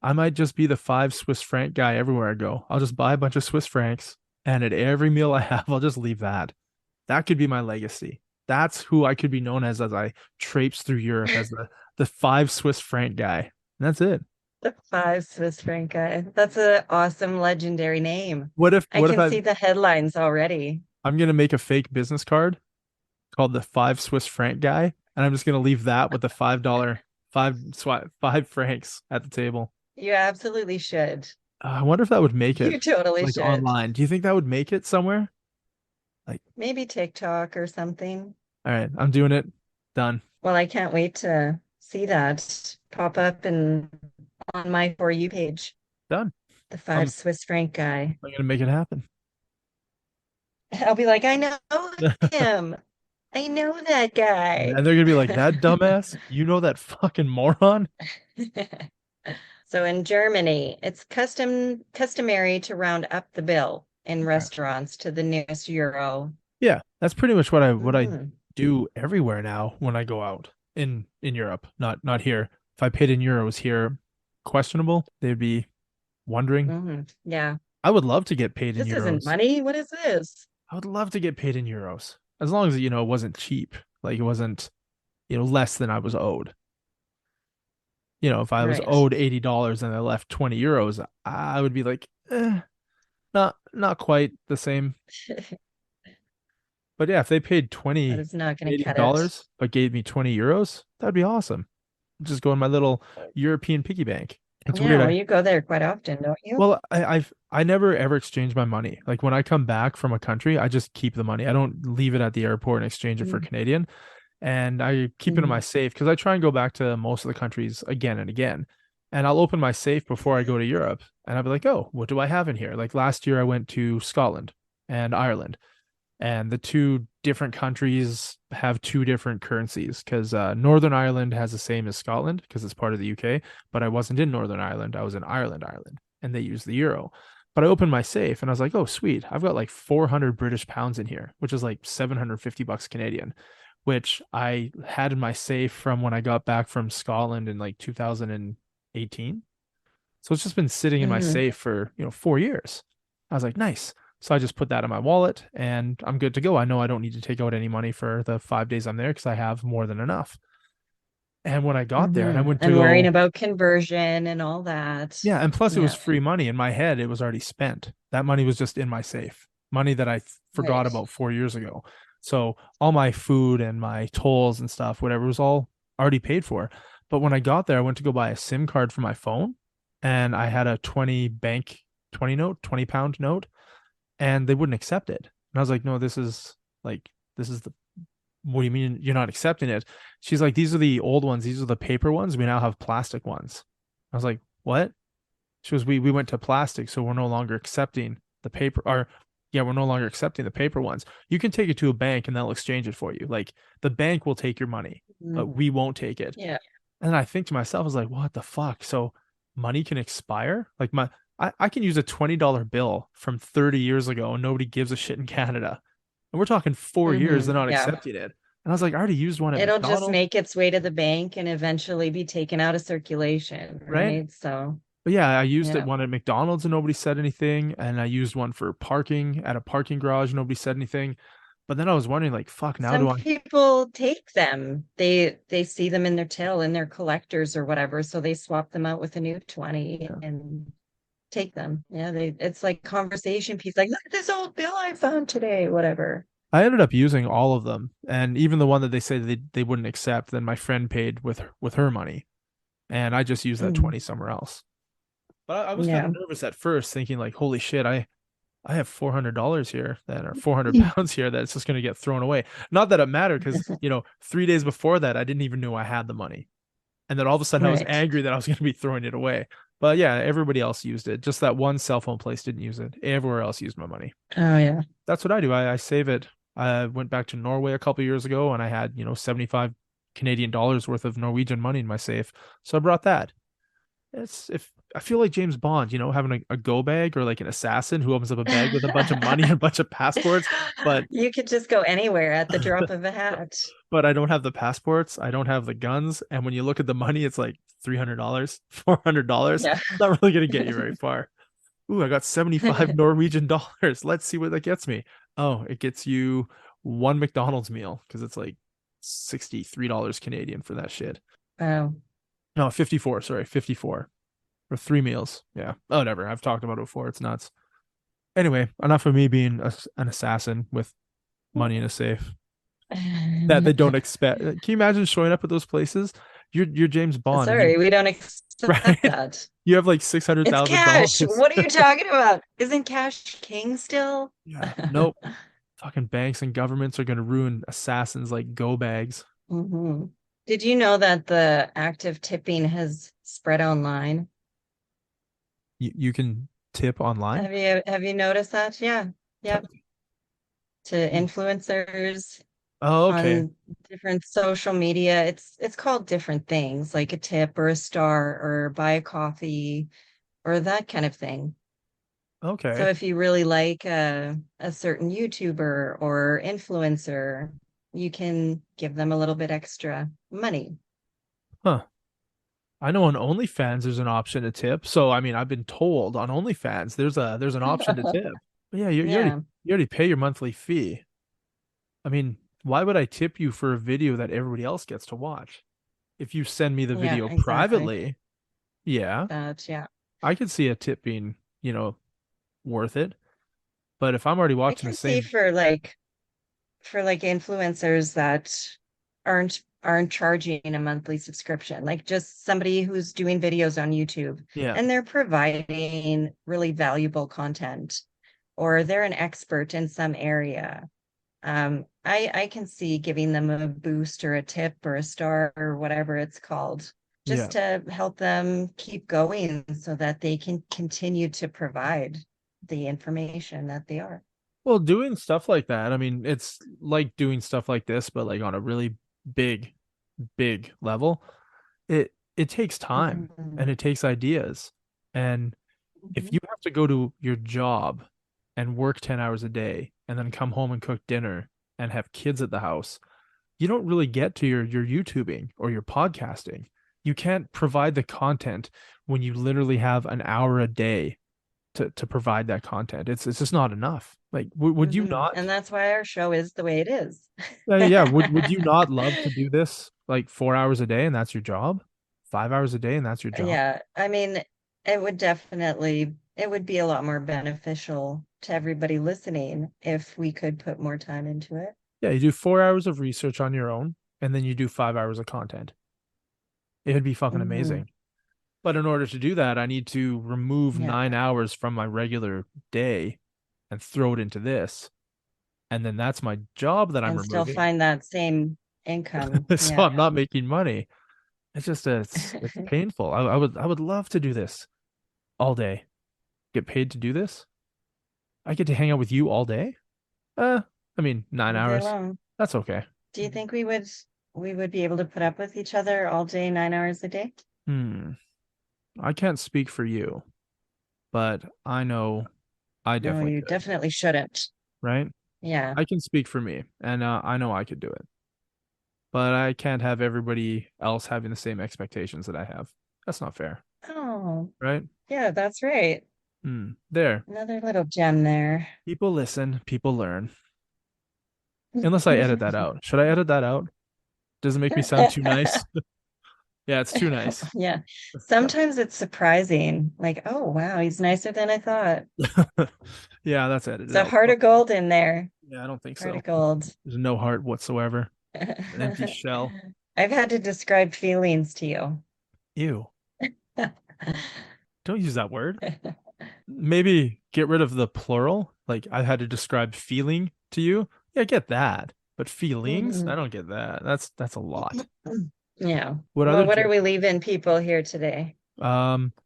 I might just be the 5 Swiss franc guy everywhere I go. I'll just buy a bunch of Swiss francs, and at every meal I have, I'll just leave that. That could be my legacy. That's who I could be known as I traipse through Europe as the 5 Swiss franc guy. And that's it. The 5 Swiss franc guy. That's an awesome legendary name. What if I what if can I see the headlines already. I'm gonna make a fake business card called the 5 Swiss franc guy, and I'm just gonna leave that with the $5 five francs at the table. You absolutely should. I wonder if that would make You it totally like should. online. Do you think that would make it somewhere? Like, Maybe TikTok or something. all right, I'm doing it. Done. Well, I can't wait to see that pop up and on my For You page. Done. The I'm, 5 Swiss franc guy. I'm gonna make it happen. I'll be like, I know him. I know that And guy. they're gonna be like, that dumbass, you know that fucking moron? So in Germany, it's customary to round up the bill in Okay. restaurants to the nearest euro. Yeah, that's pretty much what I Mhm. do everywhere now when I go out in Europe. Not here. If I paid in euros here, questionable. They'd be wondering. Yeah. I would love to get paid in This isn't euros. money. What is this? I would love to get paid in euros. As long as it wasn't cheap. Like it wasn't, less than I was owed. If I was Right. owed $80 and I left 20 euros, I would be like, not quite the same. But yeah, if they paid That 20 is not going to Canadian cut it. dollars but gave me 20 euros, that'd be awesome. Just go in my little European piggy bank. It's Yeah, weird. well, you go there quite often, don't you? Well, I never ever exchange my money. Like when I come back from a country, I just keep the money. I don't leave it at the airport and exchange it for Mm. Canadian. And I keep it in my Mhm. safe because I try and go back to most of the countries again and again. And I'll open my safe before I go to Europe and I'll be like, oh, what do I have in here? Like last year I went to Scotland and Ireland, and the two different countries have two different currencies because Northern Ireland has the same as Scotland because it's part of the UK, but I wasn't in Northern Ireland. I was in Ireland, and they use the euro. But I opened my safe and I was like, oh, sweet. I've got like 400 British pounds in here, which is like 750 bucks Canadian, which I had in my safe from when I got back from Scotland in like 2018. So it's just been sitting in my Mhm. safe for, 4 years. I was like, nice. So I just put that in my wallet and I'm good to go. I know I don't need to take out any money for the 5 days I'm there because I have more than enough. And when I got there and I went to And worrying go, about conversion and all that. yeah, and plus it was Yeah, free money. In my head, it was already spent. That money was just in my safe, money that I forgot right. about 4 years ago. So all my food and my tolls and stuff, whatever, was all already paid for. But when I got there, I went to go buy a SIM card for my phone, and I had a 20 note, 20 pound note, and they wouldn't accept it. And I was like, no, this is the, what do you mean you're not accepting it? She's like, these are the old ones. These are the paper ones. We now have plastic ones. I was like, what? She goes, we went to plastic, so we're no longer accepting the paper, or yeah, we're no longer accepting the paper ones. You can take it to a bank and they'll exchange it for you. Like the bank will take your money, but Mhm. we won't take it. Yeah. And I think to myself, I was like, what the fuck? So money can expire? Like I can use a $20 bill from 30 years ago and nobody gives a shit in Canada. And we're talking 4 years, they're not Yeah. accepting it. And I was like, I already used one at It'll just McDonald's, make its way to the bank and eventually be taken out of circulation, right? right? So, But yeah, I used it yeah. one at McDonald's and nobody said anything. And I used one for parking at a parking garage, nobody said anything. But then I was wondering, like, fuck, now Some do I? people take them. They see them in their till in their collectors or whatever, so they swap them out with a new 20 Yeah. and take them. Yeah, it's like conversation piece, like, look at this old bill I found today, whatever. I ended up using all of them. And even the one that they said they wouldn't accept, then my friend paid with her money. And I just used that Mm. 20 somewhere else. But I was kind Yeah. of nervous at first, thinking like, holy shit, I have $400 here that are 400 pounds here that's just going to get thrown away. Not that it mattered because, 3 days before that, I didn't even know I had the money. And then all of a sudden I was Right. angry that I was going to be throwing it away. But yeah, everybody else used it. Just that one cell phone place didn't use it. Everywhere else used my money. Oh yeah. That's what I do. I save it. I went back to Norway a couple years ago and I had, 75 Canadian dollars worth of Norwegian money in my safe. So I brought that. It's if I feel like James Bond, having a go bag or like an assassin who opens up a bag with a bunch of money and a bunch of passports, but You could just go anywhere at the drop of a hat. but I don't have the passports, I don't have the guns, and when you look at the money, it's like $300, $400. Yeah. Not really gonna get you very far. Ooh, I got 75 Norwegian dollars. Let's see what that gets me. Oh, it gets you one McDonald's meal because it's like $63 Canadian for that shit. Wow. No, 54, sorry, 54 for 3 meals. Yeah. Oh, whatever. I've talked about it before. It's nuts. Anyway, enough of me being an assassin with money in a safe that they don't expect. Can you imagine showing up at those places? You're James Bond and Sorry, we don't accept right? that. You have like six hundred It's thousand cash. dollars. What are you talking about? Isn't cash king still? Yeah. Nope. Fucking banks and governments are gonna ruin assassins like go bags. Mhm. Did you know that the act of tipping has spread online? You can tip online. Have you noticed that? Yeah. Yep. To influencers Oh, okay. on different social media. It's called different things, like a tip or a star or buy a coffee or that kind of thing. So Okay. if you really like a certain YouTuber or influencer, you can give them a little bit extra money. Huh. I know on OnlyFans there's an option to tip. So I mean, I've been told on OnlyFans there's an option to tip. But yeah, Yeah, you already pay your monthly fee. I mean, why would I tip you for a video that everybody else gets to watch? If you send me the yeah, video exactly. privately, yeah, That, yeah. I could see a tip being, worth it. But if I'm already I watching the can see same, for like influencers that aren't charging a monthly subscription, like just somebody who's doing videos on YouTube yeah, and they're providing really valuable content or they're an expert in some area. I can see giving them a boost or a tip or a star or whatever it's called, yeah. just to help them keep going so that they can continue to provide the information that they are. Well, doing stuff like that, I mean, it's like doing stuff like this, but like on a really big, big level. It takes time Mhm. and it takes ideas. And if Mhm. you have to go to your job and work 10 hours a day and then come home and cook dinner and have kids at the house, you don't really get to your YouTubing or your podcasting. You can't provide the content when you literally have an hour a day to provide that content. It's just not enough. Like would you Mhm. And not that's why our show is the way it is. yeah, would you not love to do this like 4 hours a day and that's your job? 5 hours a day and that's your job? Yeah, I mean, it would be a lot more beneficial to everybody listening if we could put more time into it. Yeah, you do 4 hours of research on your own and then you do 5 hours of content. It'd be fucking Hmm. amazing. But in order to do that, I need to remove Yeah, 9 hours from my regular day and throw it into this. And then that's my job that I'm and still removing. find that same income. So Yeah. I'm not making money. It's just it's painful. I would love to do this all day. Get paid to do this. I get to hang out with you all day. I mean, nine All day hours. long. That's okay. Do you think we would be able to put up with each other all day, 9 hours a day? Hmm. I can't speak for you, but I know I No, definitely you could, definitely shouldn't. right? Yeah. I can speak for me, and I know I could do it, but I can't have everybody else having the same expectations that I have. That's not fair, Oh, right? yeah, that's right. There. Another little gem there. People listen, people learn. Unless I edit that out. Should I edit that out? Does it make me sound too nice? Yeah, it's too nice. Yeah. Sometimes it's surprising. Like, oh, wow, he's nicer than I thought. Yeah, that's edited It's a out. heart of gold in there. Yeah, I don't think Heart so. of gold. There's no heart whatsoever. An empty shell. I've had to describe feelings to you. Ew. Don't use that word. Maybe get rid of the plural. Like I had to describe feeling to you. Yeah, I get that. But feelings, I Mhm. don't get that. That's a lot. Yeah. What Well, other what are tip? we leaving people here today?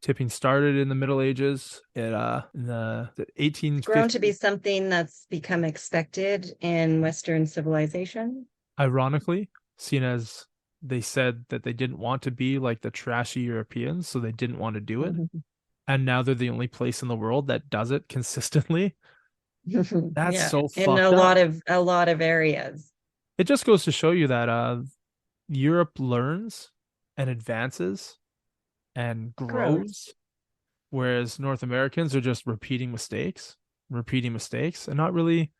Tipping started in the Middle Ages. In the It's grown to be 1850s. something that's become expected in Western civilization. Ironically, seen as they said that they didn't want to be like the trashy Europeans, so they didn't want to do it. Mhm. And now they're the only place in the world that does it consistently. That's Yeah, so in fucked up. a lot of areas. It just goes to show you that Europe learns and advances and Grows. grows, whereas North Americans are just repeating mistakes, and not really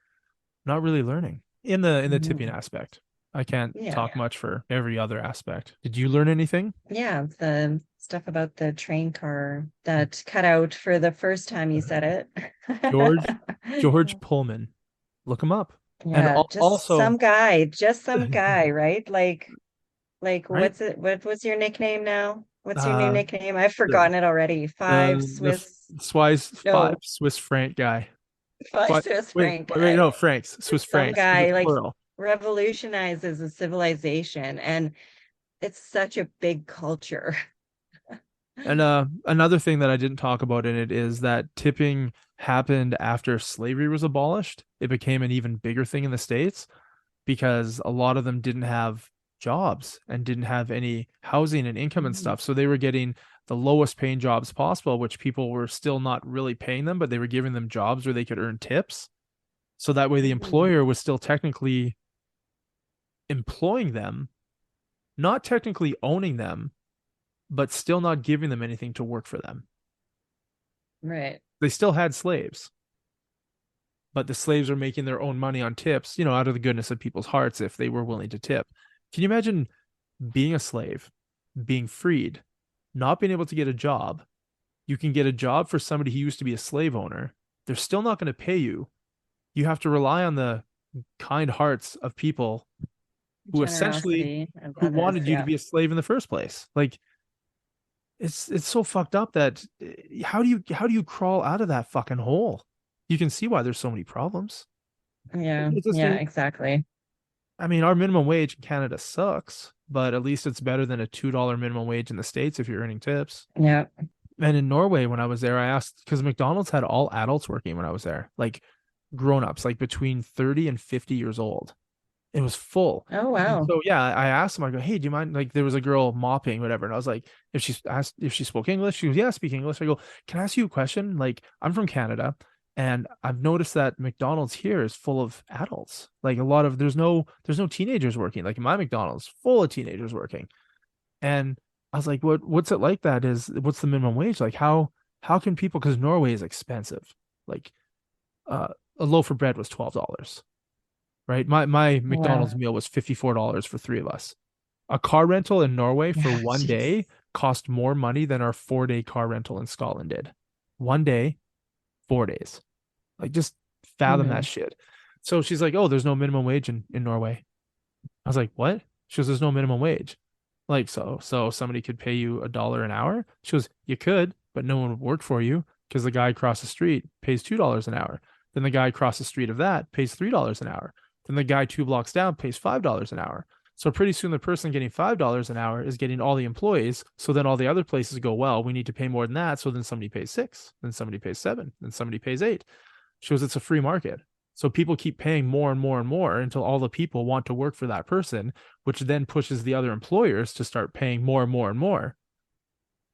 learning in the tipping Mhm. aspect. I can't Yeah. talk much for every other aspect. Did you learn anything? Yeah, the stuff about the train car that cut out for the first time you said George it. George Pullman. Look him up. And Yeah, also, just some guy, right? Like right? what was your nickname now? What's your new Uh, nickname? I've the forgotten it already. the Swiss five No, Swiss franc guy. five What? Swiss Wait, franc wait, wait, guy. no, francs, Swiss Just some francs, because guy it's like plural. revolutionizes a civilization, and it's such a big culture. And another thing that I didn't talk about in it is that tipping happened after slavery was abolished. It became an even bigger thing in the States because a lot of them didn't have jobs and didn't have any housing and income and Mhm. stuff. So they were getting the lowest paying jobs possible, which people were still not really paying them, but they were giving them jobs where they could earn tips. So that way the Mhm. employer was still technically employing them, not technically owning them, but still not giving them anything to work for them. Right. They still had slaves, but the slaves were making their own money on tips, out of the goodness of people's hearts if they were willing to tip. Can you imagine being a slave, being freed, not being able to get a job? You can get a job for somebody who used to be a slave owner. They're still not going to pay you. You have to rely on the kind hearts of people who essentially Generosity of who others. wanted you to Yeah. be a slave in the first place. Like it's so fucked up that how do you crawl out of that fucking hole? You can see why there's so many problems. Yeah. It's just Yeah, exactly. I mean, our minimum wage in Canada sucks, but at least it's better than a $2 minimum wage in the States if you're earning tips. Yeah. And in Norway, when I was there, I asked because McDonald's had all adults working when I was there, like grown-ups, like between 30 and 50 years old. It was full. Oh, And wow. so yeah, I asked him, I go, hey, do you mind? Like there was a girl mopping, whatever. And I was like, if she asked if she spoke English, she goes, yeah, I speak English. I go, can I ask you a question? Like, I'm from Canada, and I've noticed that McDonald's here is full of adults. Like a lot of there's no teenagers working. Like my McDonald's full of teenagers working. And I was like, what's it like that is what's the minimum wage? Like how can people because Norway is expensive. Like uh a loaf of bread was $12, right? My Wow. McDonald's meal was $54 for three of us. A car rental in Norway for Yeah. one Jeez. day cost more money than our 4 day car rental in Scotland did. One day, 4 days. Like just fathom that Mhm. shit. So she's like, oh, there's no minimum wage in Norway. I was like, what? She goes, there's no minimum wage. Like, so somebody could pay you $1 an hour? She goes, you could, but no one would work for you because the guy across the street pays $2 an hour. Then the guy across the street of that pays $3 an hour. Then the guy 2 blocks down pays $5 an hour. So pretty soon the person getting $5 an hour is getting all the employees. So then all the other places go, well, we need to pay more than that. So then somebody pays six, then somebody pays seven, then somebody pays eight. She goes, it's a free market. So people keep paying more and more and more until all the people want to work for that person, which then pushes the other employers to start paying more and more and more.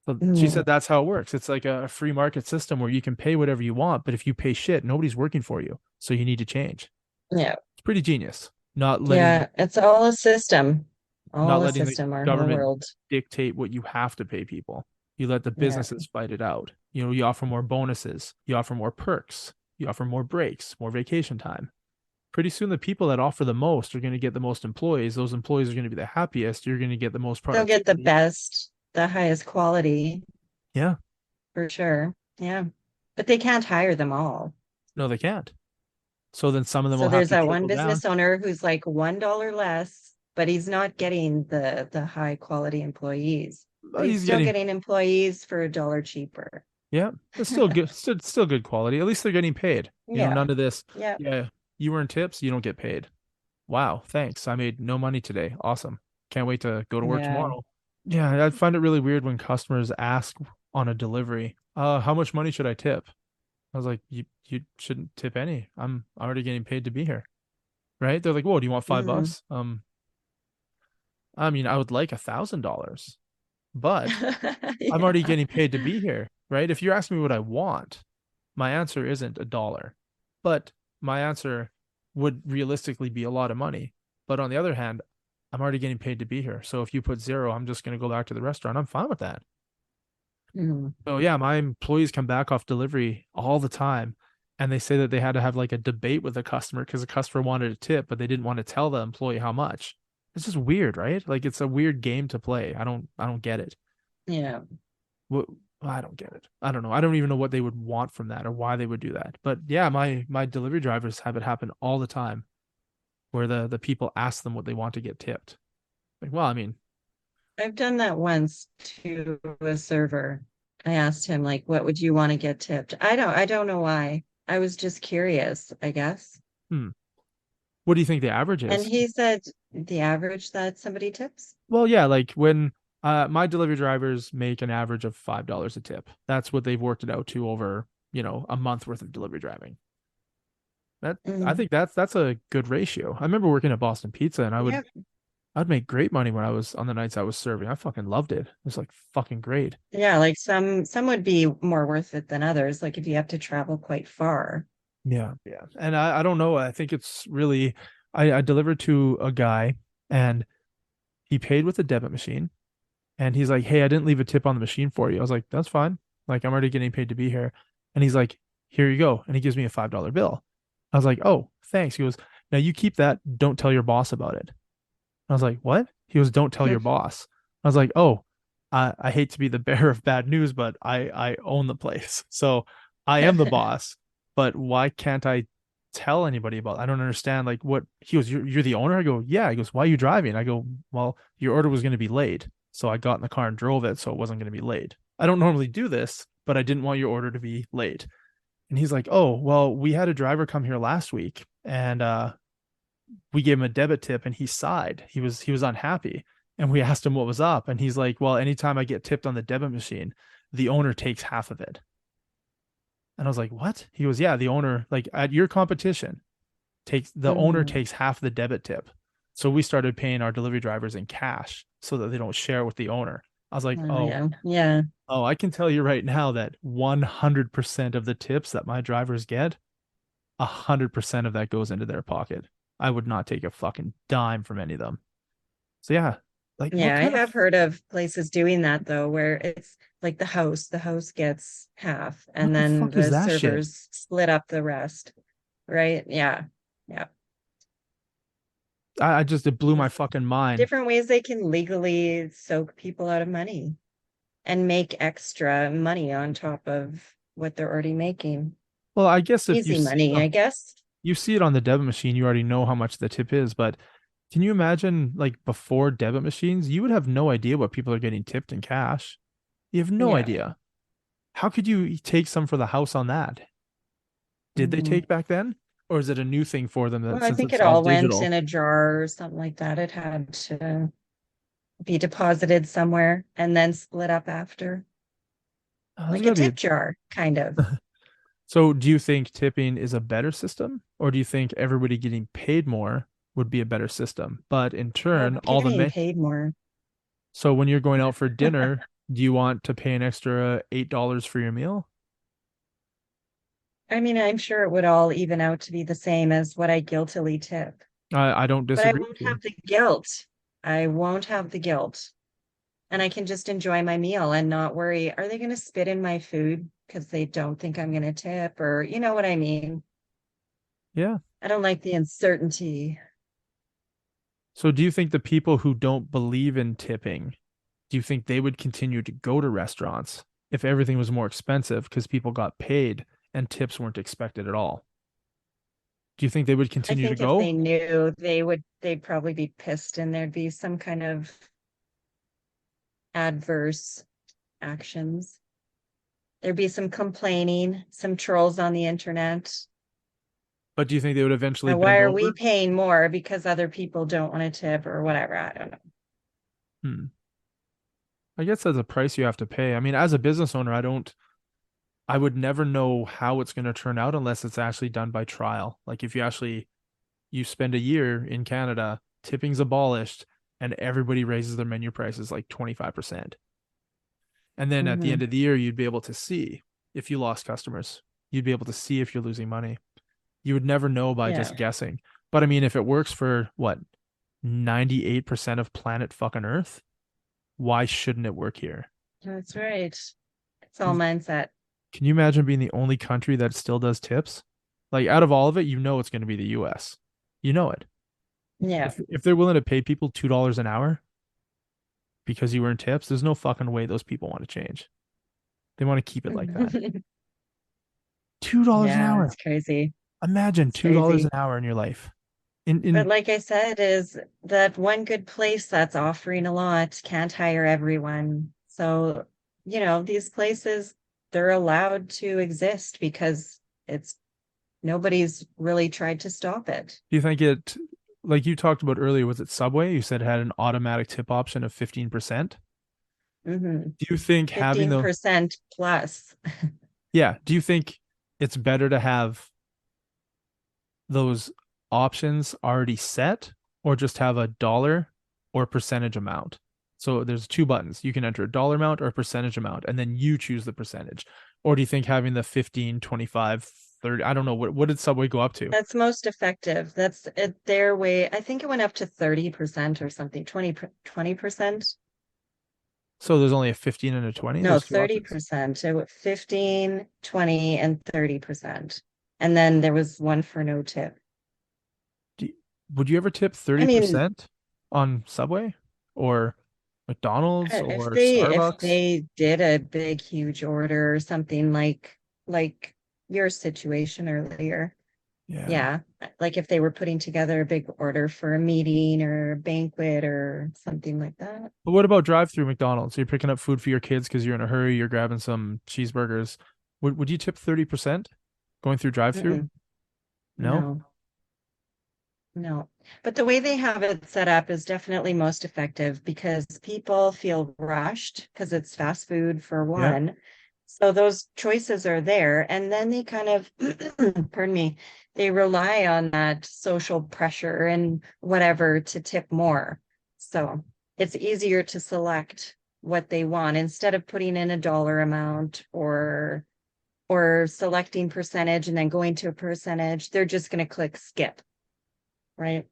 So she Mhm. said that's how it works. It's like a free market system where you can pay whatever you want, but if you pay shit, nobody's working for you. So you need to change. Yeah. It's pretty genius. Not letting Yeah. It's all not a letting the system, our whole government world. dictate what you have to pay people. You let the Yeah. businesses fight it out. You offer more bonuses, you offer more perks, you offer more breaks, more vacation time. Pretty soon the people that offer the most are going to get the most employees. Those employees are going to be the happiest. You're going to get the most They'll get the productivity. best, the highest quality Yeah. for sure. Yeah. But they can't hire them all. No, they can't. So then some of them So will have there's to that one trickle down. business owner who's like $1 less, but he's not getting the high quality employees. But But he's he's still getting getting employees for $1 cheaper. Yeah, it's still good. Still good quality. At least they're getting paid. Yeah. None of this. Yeah. Yeah, you earn tips, you don't get paid. Wow, thanks. I made no money today. Awesome. Can't wait to go to work Yeah. tomorrow. Yeah, I find it really weird when customers ask on a delivery, how much money should I tip? I was like, you shouldn't tip any. I'm already getting paid to be here. Right? They're like, whoa, do you want five Mhm. bucks? I mean, I would like $1,000, but I'm already Yeah. getting paid to be here, right? If you're asking me what I want, my answer isn't $1, but my answer would realistically be a lot of money. But on the other hand, I'm already getting paid to be here. So if you put zero, I'm just going to go back to the restaurant. I'm fine with that. Mhm. So yeah, my employees come back off delivery all the time and they say that they had to have like a debate with the customer because the customer wanted a tip, but they didn't want to tell the employee how much. It's just weird, right? Like it's a weird game to play. I don't get it. Yeah. What I don't get it. I don't know. I don't even know what they would want from that or why they would do that. But yeah, my delivery drivers have it happen all the time where the people ask them what they want to get tipped. Like, well, I mean, I've done that once to a server. I asked him like, what would you want to get tipped? I don't know why. I was just curious, I guess. hmm, what do you think the average And is? he said the average that somebody tips. Well, yeah, like when my delivery drivers make an average of $5 a tip. That's what they've worked it out to over, a month worth of delivery driving. I Mhm. think that's a good ratio. I remember working at Boston Pizza and Yep. I'd make great money when I was on the nights I was serving. I fucking loved it. It was like fucking great. Yeah, like some would be more worth it than others, like if you have to travel quite far. Yeah, yeah. And I don't know. I think it's really I delivered to a guy and he paid with a debit machine and he's like, "Hey, I didn't leave a tip on the machine for you." I was like, "That's fine. Like I'm already getting paid to be here." And he's like, "Here you go." And he gives me a $5 bill. I was like, "Oh, thanks." He goes, "Now you keep that. Don't tell your boss about it." I was like, "What?" He goes, "Don't tell your boss." I was like, "Oh, I hate to be the bearer of bad news, but I own the place. So I am the boss, but why can't I tell anybody about it? I don't understand." Like what he goes, you're the owner? I go, "Yeah." He goes, "Why are you driving?" I go, "Well, your order was going to be late. So I got in the car and drove it so it wasn't going to be late. I don't normally do this, but I didn't want your order to be late." And he's like, "Oh, well, we had a driver come here last week and we gave him a debit tip and he sighed. He was unhappy. And we asked him what was up. And he's like, well, anytime I get tipped on the debit machine, the owner takes half of it. And I was like, what? He goes, yeah, the owner, like at your competition, takes the owner Mhm. takes half the debit tip. So we started paying our delivery drivers in cash so that they don't share with the owner. I was like, Oh oh, yeah. Yeah. I can tell you right now that 100% of the tips that my drivers get, 100% of that goes into their pocket. I would not take a fucking dime from any of them. So yeah, like Yeah, I have heard of places doing that though, where it's like the house gets half what and the then fuck is the that shit? servers split up the rest, right? Yeah. Yeah. I just it blew my It's fucking mind. different ways they can legally soak people out of money and make extra money on top of what they're already making. Well, I guess if Easy money, I guess. you see it on the debit machine, you already know how much the tip is. But can you imagine like before debit machines, you would have no idea what people are getting tipped in cash. You have no Yeah. idea. How could you take some for the house on that? Did they Mhm. take back then? Or is it a new thing for them that Well, I since think it's it all all went digital? in a jar or something like that. It had to be deposited somewhere and then split up after, There's like a gotta be tip jar, kind of. So do you think tipping is a better system, or do you think everybody getting paid more would be a better system? But in Oh, turn, getting paid more. so when you're going out for dinner, do you want to pay an extra $8 for your meal? I mean, I'm sure it would all even out to be the same as what I guiltily tip, I don't but I disagree won't with you. have the guilt. I won't have the guilt. And I can just enjoy my meal and not worry, are they going to spit in my food because they don't think I'm going to tip? Or, you know what I mean? Yeah. I don't like the uncertainty. So do you think the people who don't believe in tipping, do you think they would continue to go to restaurants if everything was more expensive because people got paid and tips weren't expected at all? Do you think they would I continue to think if go? they knew, they'd probably be pissed and there'd be some kind of adverse actions. There'd be some complaining, some trolls on the internet. But do you think they would eventually Why bend are we over? paying more because other people don't want to tip or whatever? I don't know. Hmm. I guess that's a price you have to pay. I mean, as a business owner, I would never know how it's going to turn out unless it's actually done by trial. Like if you spend a year in Canada, tipping's abolished, and everybody raises their menu prices like 25%. And then at the Hmm. end of the year, you'd be able to see if you lost customers. You'd be able to see if you're losing money. You would never know by Yeah, just guessing. But I mean, if it works for what, 98% of planet fucking Earth, why shouldn't it work here? that's right. It's all mindset. Can you imagine being the only country that still does tips? Like out of all of it, you know it's going to be the US. You know it. Yeah. If they're willing to pay people $2 an hour because you earn tips, there's no fucking way those people want to change. They want to keep it like that. $2 an Yeah, hour. it's crazy. Imagine It's $2 crazy. an hour in your life. But In like I said, is that one good place that's offering a lot can't hire everyone. So, these places, they're allowed to exist because it's nobody's really tried to stop it. Do you think it, like you talked about earlier, was it Subway? You said it had an automatic tip option of 15%. Hmm. Do you think having the, 15% plus. yeah, do you think it's better to have those options already set or just have a dollar or percentage amount? So there's two buttons. You can enter a dollar amount or a percentage amount, and then you choose the percentage. Or do you think having the 15, 25, 30, I don't know, what did Subway go up to? That's most effective. That's it, their way. I think it went up to 30% or something, 20%. So there's only a 15 and a 20. No, There's two options. 30%. So 15, 20, and 30%. And then there was one for no tip. Do you- would you ever tip I mean, 30% on Subway or McDonald's if or if Starbucks? they did a big huge order or something like your situation earlier. Yeah. Yeah, like if they were putting together a big order for a meeting or a banquet or something like that. But what about drive-through McDonald's? You're picking up food for your kids because you're in a hurry, you're grabbing some cheeseburgers. Would you tip 30% going through drive-through? Mm-mm, No? no. No, but the way they have it set up is definitely most effective because people feel rushed because it's fast food for Yeah. one. So those choices are there. And then they kind of, pardon me, they rely on that social pressure and whatever to tip more. So it's easier to select what they want instead of putting in a dollar amount or selecting percentage and then going to a percentage. They're just going to click skip, right?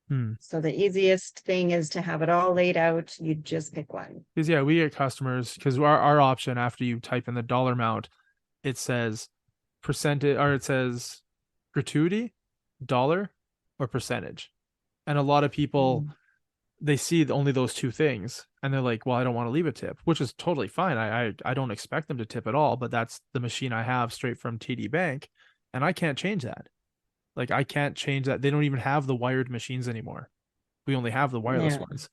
Hmm. So the easiest thing is to have it all laid out. You just pick one. Because yeah, we get customers because our option after you type in the dollar amount, it says percentage or it says gratuity, dollar, or percentage. And a lot of people Mm. they see only those two things and they're like, well, I don't want to leave a tip, which is totally fine. I don't expect them to tip at all, but that's the machine I have straight from TD Bank, and I can't change that. Like I can't change that. They don't even have the wired machines anymore. We only have the wireless Yeah, ones.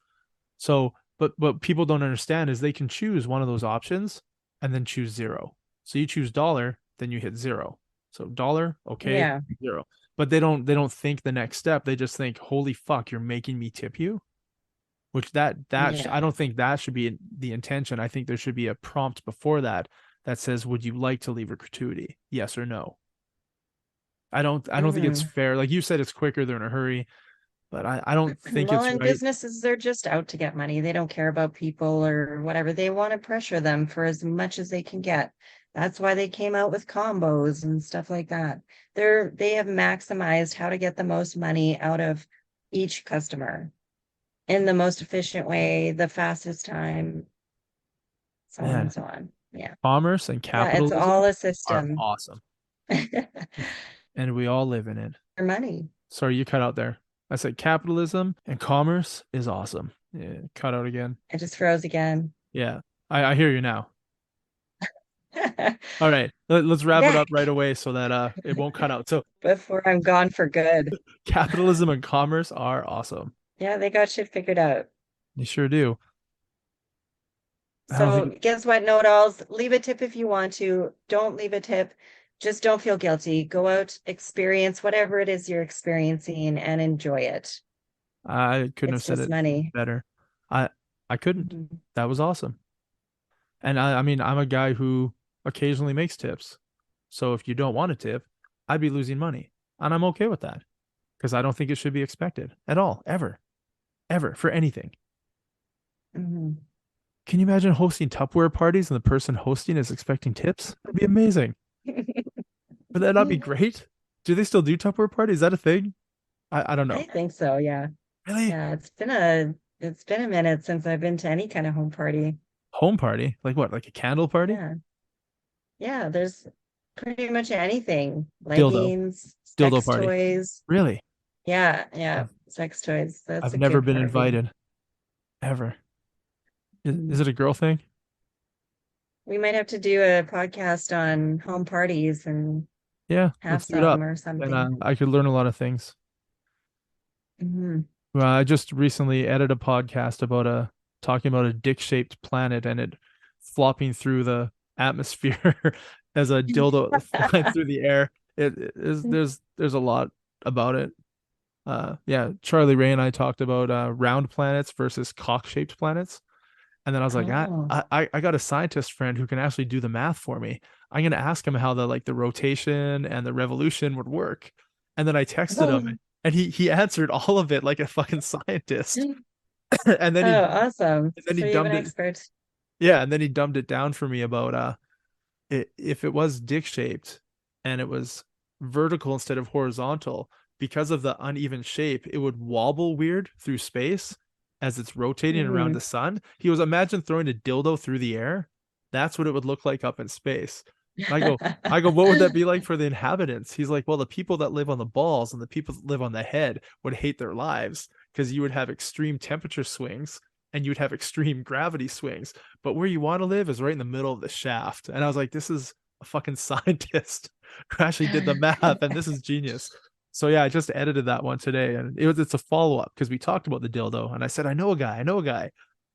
So, but what people don't understand is they can choose one of those options and then choose zero. So you choose dollar, then you hit zero. So dollar, okay, yeah, zero. But they don't think the next step. They just think, holy fuck, you're making me tip you. Which yeah. I don't think that should be the intention. I think there should be a prompt before that that says, would you like to leave a gratuity? Yes or no. I don't think it's Hmm. fair. Like you said, it's quicker, they're in a hurry, but I don't think Well, it's in right. businesses, they're just out to get money. They don't care about people or whatever. They want to pressure them for as much as they can get. That's why they came out with combos and stuff like that. They have maximized how to get the most money out of each customer in the most efficient way, the fastest time, so on and Man, so on. Yeah. commerce and Yeah, it's capitalism all a are system. awesome, For and we all live in it. money. Sorry, you got out there. I said capitalism and commerce is awesome. Yeah, cut out again. I just froze again. Yeah, I hear you now. All right, let's wrap it up right Back away so that it won't cut out. So before I'm gone for good. capitalism and commerce are awesome. Yeah, they got shit figured out. They sure do. I don't So think guess what, know-it-alls? Leave a tip if you want to. Don't leave a tip. Just don't feel guilty. Go out, experience whatever it is you're experiencing and enjoy it. I couldn't have It's said just it money. better. I I couldn't. Mhm. That was awesome. And I mean, I'm a guy who occasionally makes tips. So if you don't want a tip, I'd be losing money. And I'm okay with that because I don't think it should be expected at all, ever, ever, for anything. Mhm. Can you imagine hosting Tupperware parties and the person hosting is expecting tips? That'd be amazing. Would that not be great? Do they still do Tupperware parties? Is that a thing? I don't I know. think so, yeah. Really? Yeah, it's been a minute since I've been to any kind of home party. Home party? Like what? Like a candle party? Yeah. Yeah, there's pretty much anything. Dildo. Leggings, Dildo sex party. toys. Really? Yeah, yeah, I've sex toys. That's I've a never good been party. invited ever. Is Mm. it a girl thing? We might have to do a podcast on home parties and Yeah, have let's do it up. some or And something. I could learn a lot of things. Hmm. Well, I just recently edited a podcast about a talking about a dick-shaped planet and it flopping through the atmosphere as a dildo flying through the air. It is there's a lot about it. Yeah, Charlie Ray and I talked about round planets versus cock-shaped planets. And then I was like, Oh. I got a scientist friend who can actually do the math for me. I'm gonna ask him how the rotation and the revolution would work. And then I texted him Oh, and he answered all of it like a fucking scientist. And then awesome. he So you have an dumbed it. expert. Yeah, and then he dumbed it down for me about if it was dick shaped and it was vertical instead of horizontal, because of the uneven shape, it would wobble weird through space as it's rotating around Hmm. the sun. He was imagine throwing a dildo through the air. That's what it would look like up in space. And I go, what would that be like for the inhabitants? He's like, well, the people that live on the balls and the people that live on the head would hate their lives because you would have extreme temperature swings and you'd have extreme gravity swings. But where you want to live is right in the middle of the shaft. And I was like, this is a fucking scientist who actually did the math, and this is genius. So yeah, I just edited that one today, and it's a follow up because we talked about the dildo, and I said I know a guy,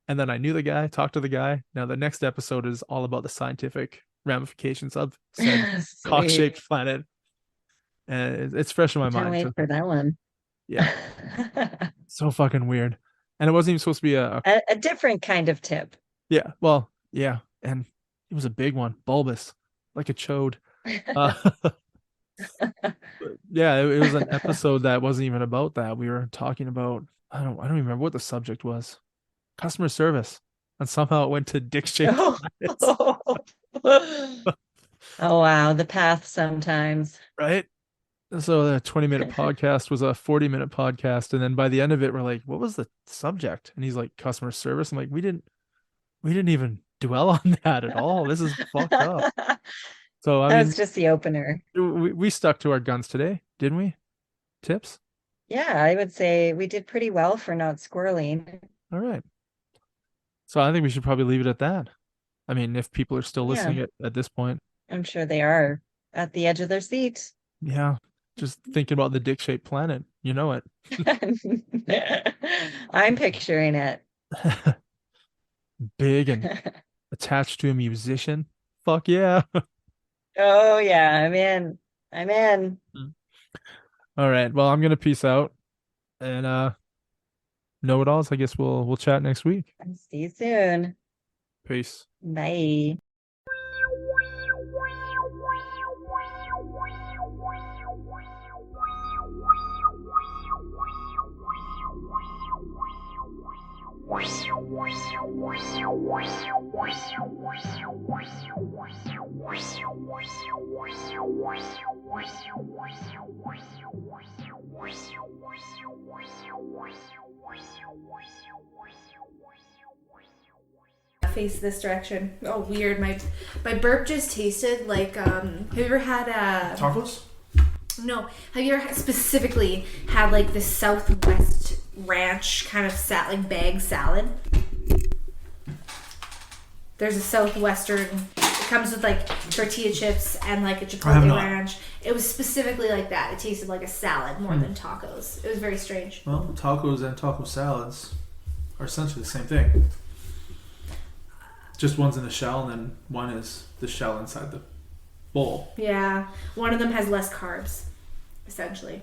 and then I knew the guy, talked to the guy. Now the next episode is all about the scientific ramifications of said cock Sweet. shaped planet, and it's fresh in my Can't mind. wait So for that one. yeah, so fucking weird, and it wasn't even supposed to be a A different kind of tip. yeah, well, yeah, and it was a big one, bulbous, like a chode. Uh, yeah, it was an episode that wasn't even about that. We were talking about I don't even remember what the subject was. Customer service, and somehow it went to dick shaped Oh. planets, Oh wow, the path sometimes. right? So the 20-minute podcast was a 40-minute podcast, and then by the end of it, we're like, "What was the subject?" And he's like, "Customer service." I'm like, "We didn't even dwell on that at all. This is fucked up." That So I was mean, just the opener. we stuck to our guns today, didn't we? Tips. Yeah, I would say we did pretty well for not squirreling. All right. So I think we should probably leave it at that. I mean, if people are still Yeah, listening at this point, I'm sure they are at the edge of their seat. yeah, just thinking about the dick-shaped planet, you know it. I'm picturing it. Big and attached to a musician. Fuck yeah. Oh yeah, I'm in. I'm in. All right. Well, I'm gonna peace out and know it alls. I guess we'll chat next week. See you soon. Peace. Bye. Face this direction. Oh, weird. My burp just tasted like have you ever had Tacos? no, have you ever specifically had like the Southwest Ranch kind of like bag salad? There's a Southwestern. It comes with like tortilla chips and like a I have chipotle not. ranch. It was specifically like that. It tasted like a salad more than tacos. It was very strange. Well, tacos and taco salads are essentially the same thing. just one's in the shell and then one is the shell inside the bowl. Yeah. One of them has less carbs, essentially.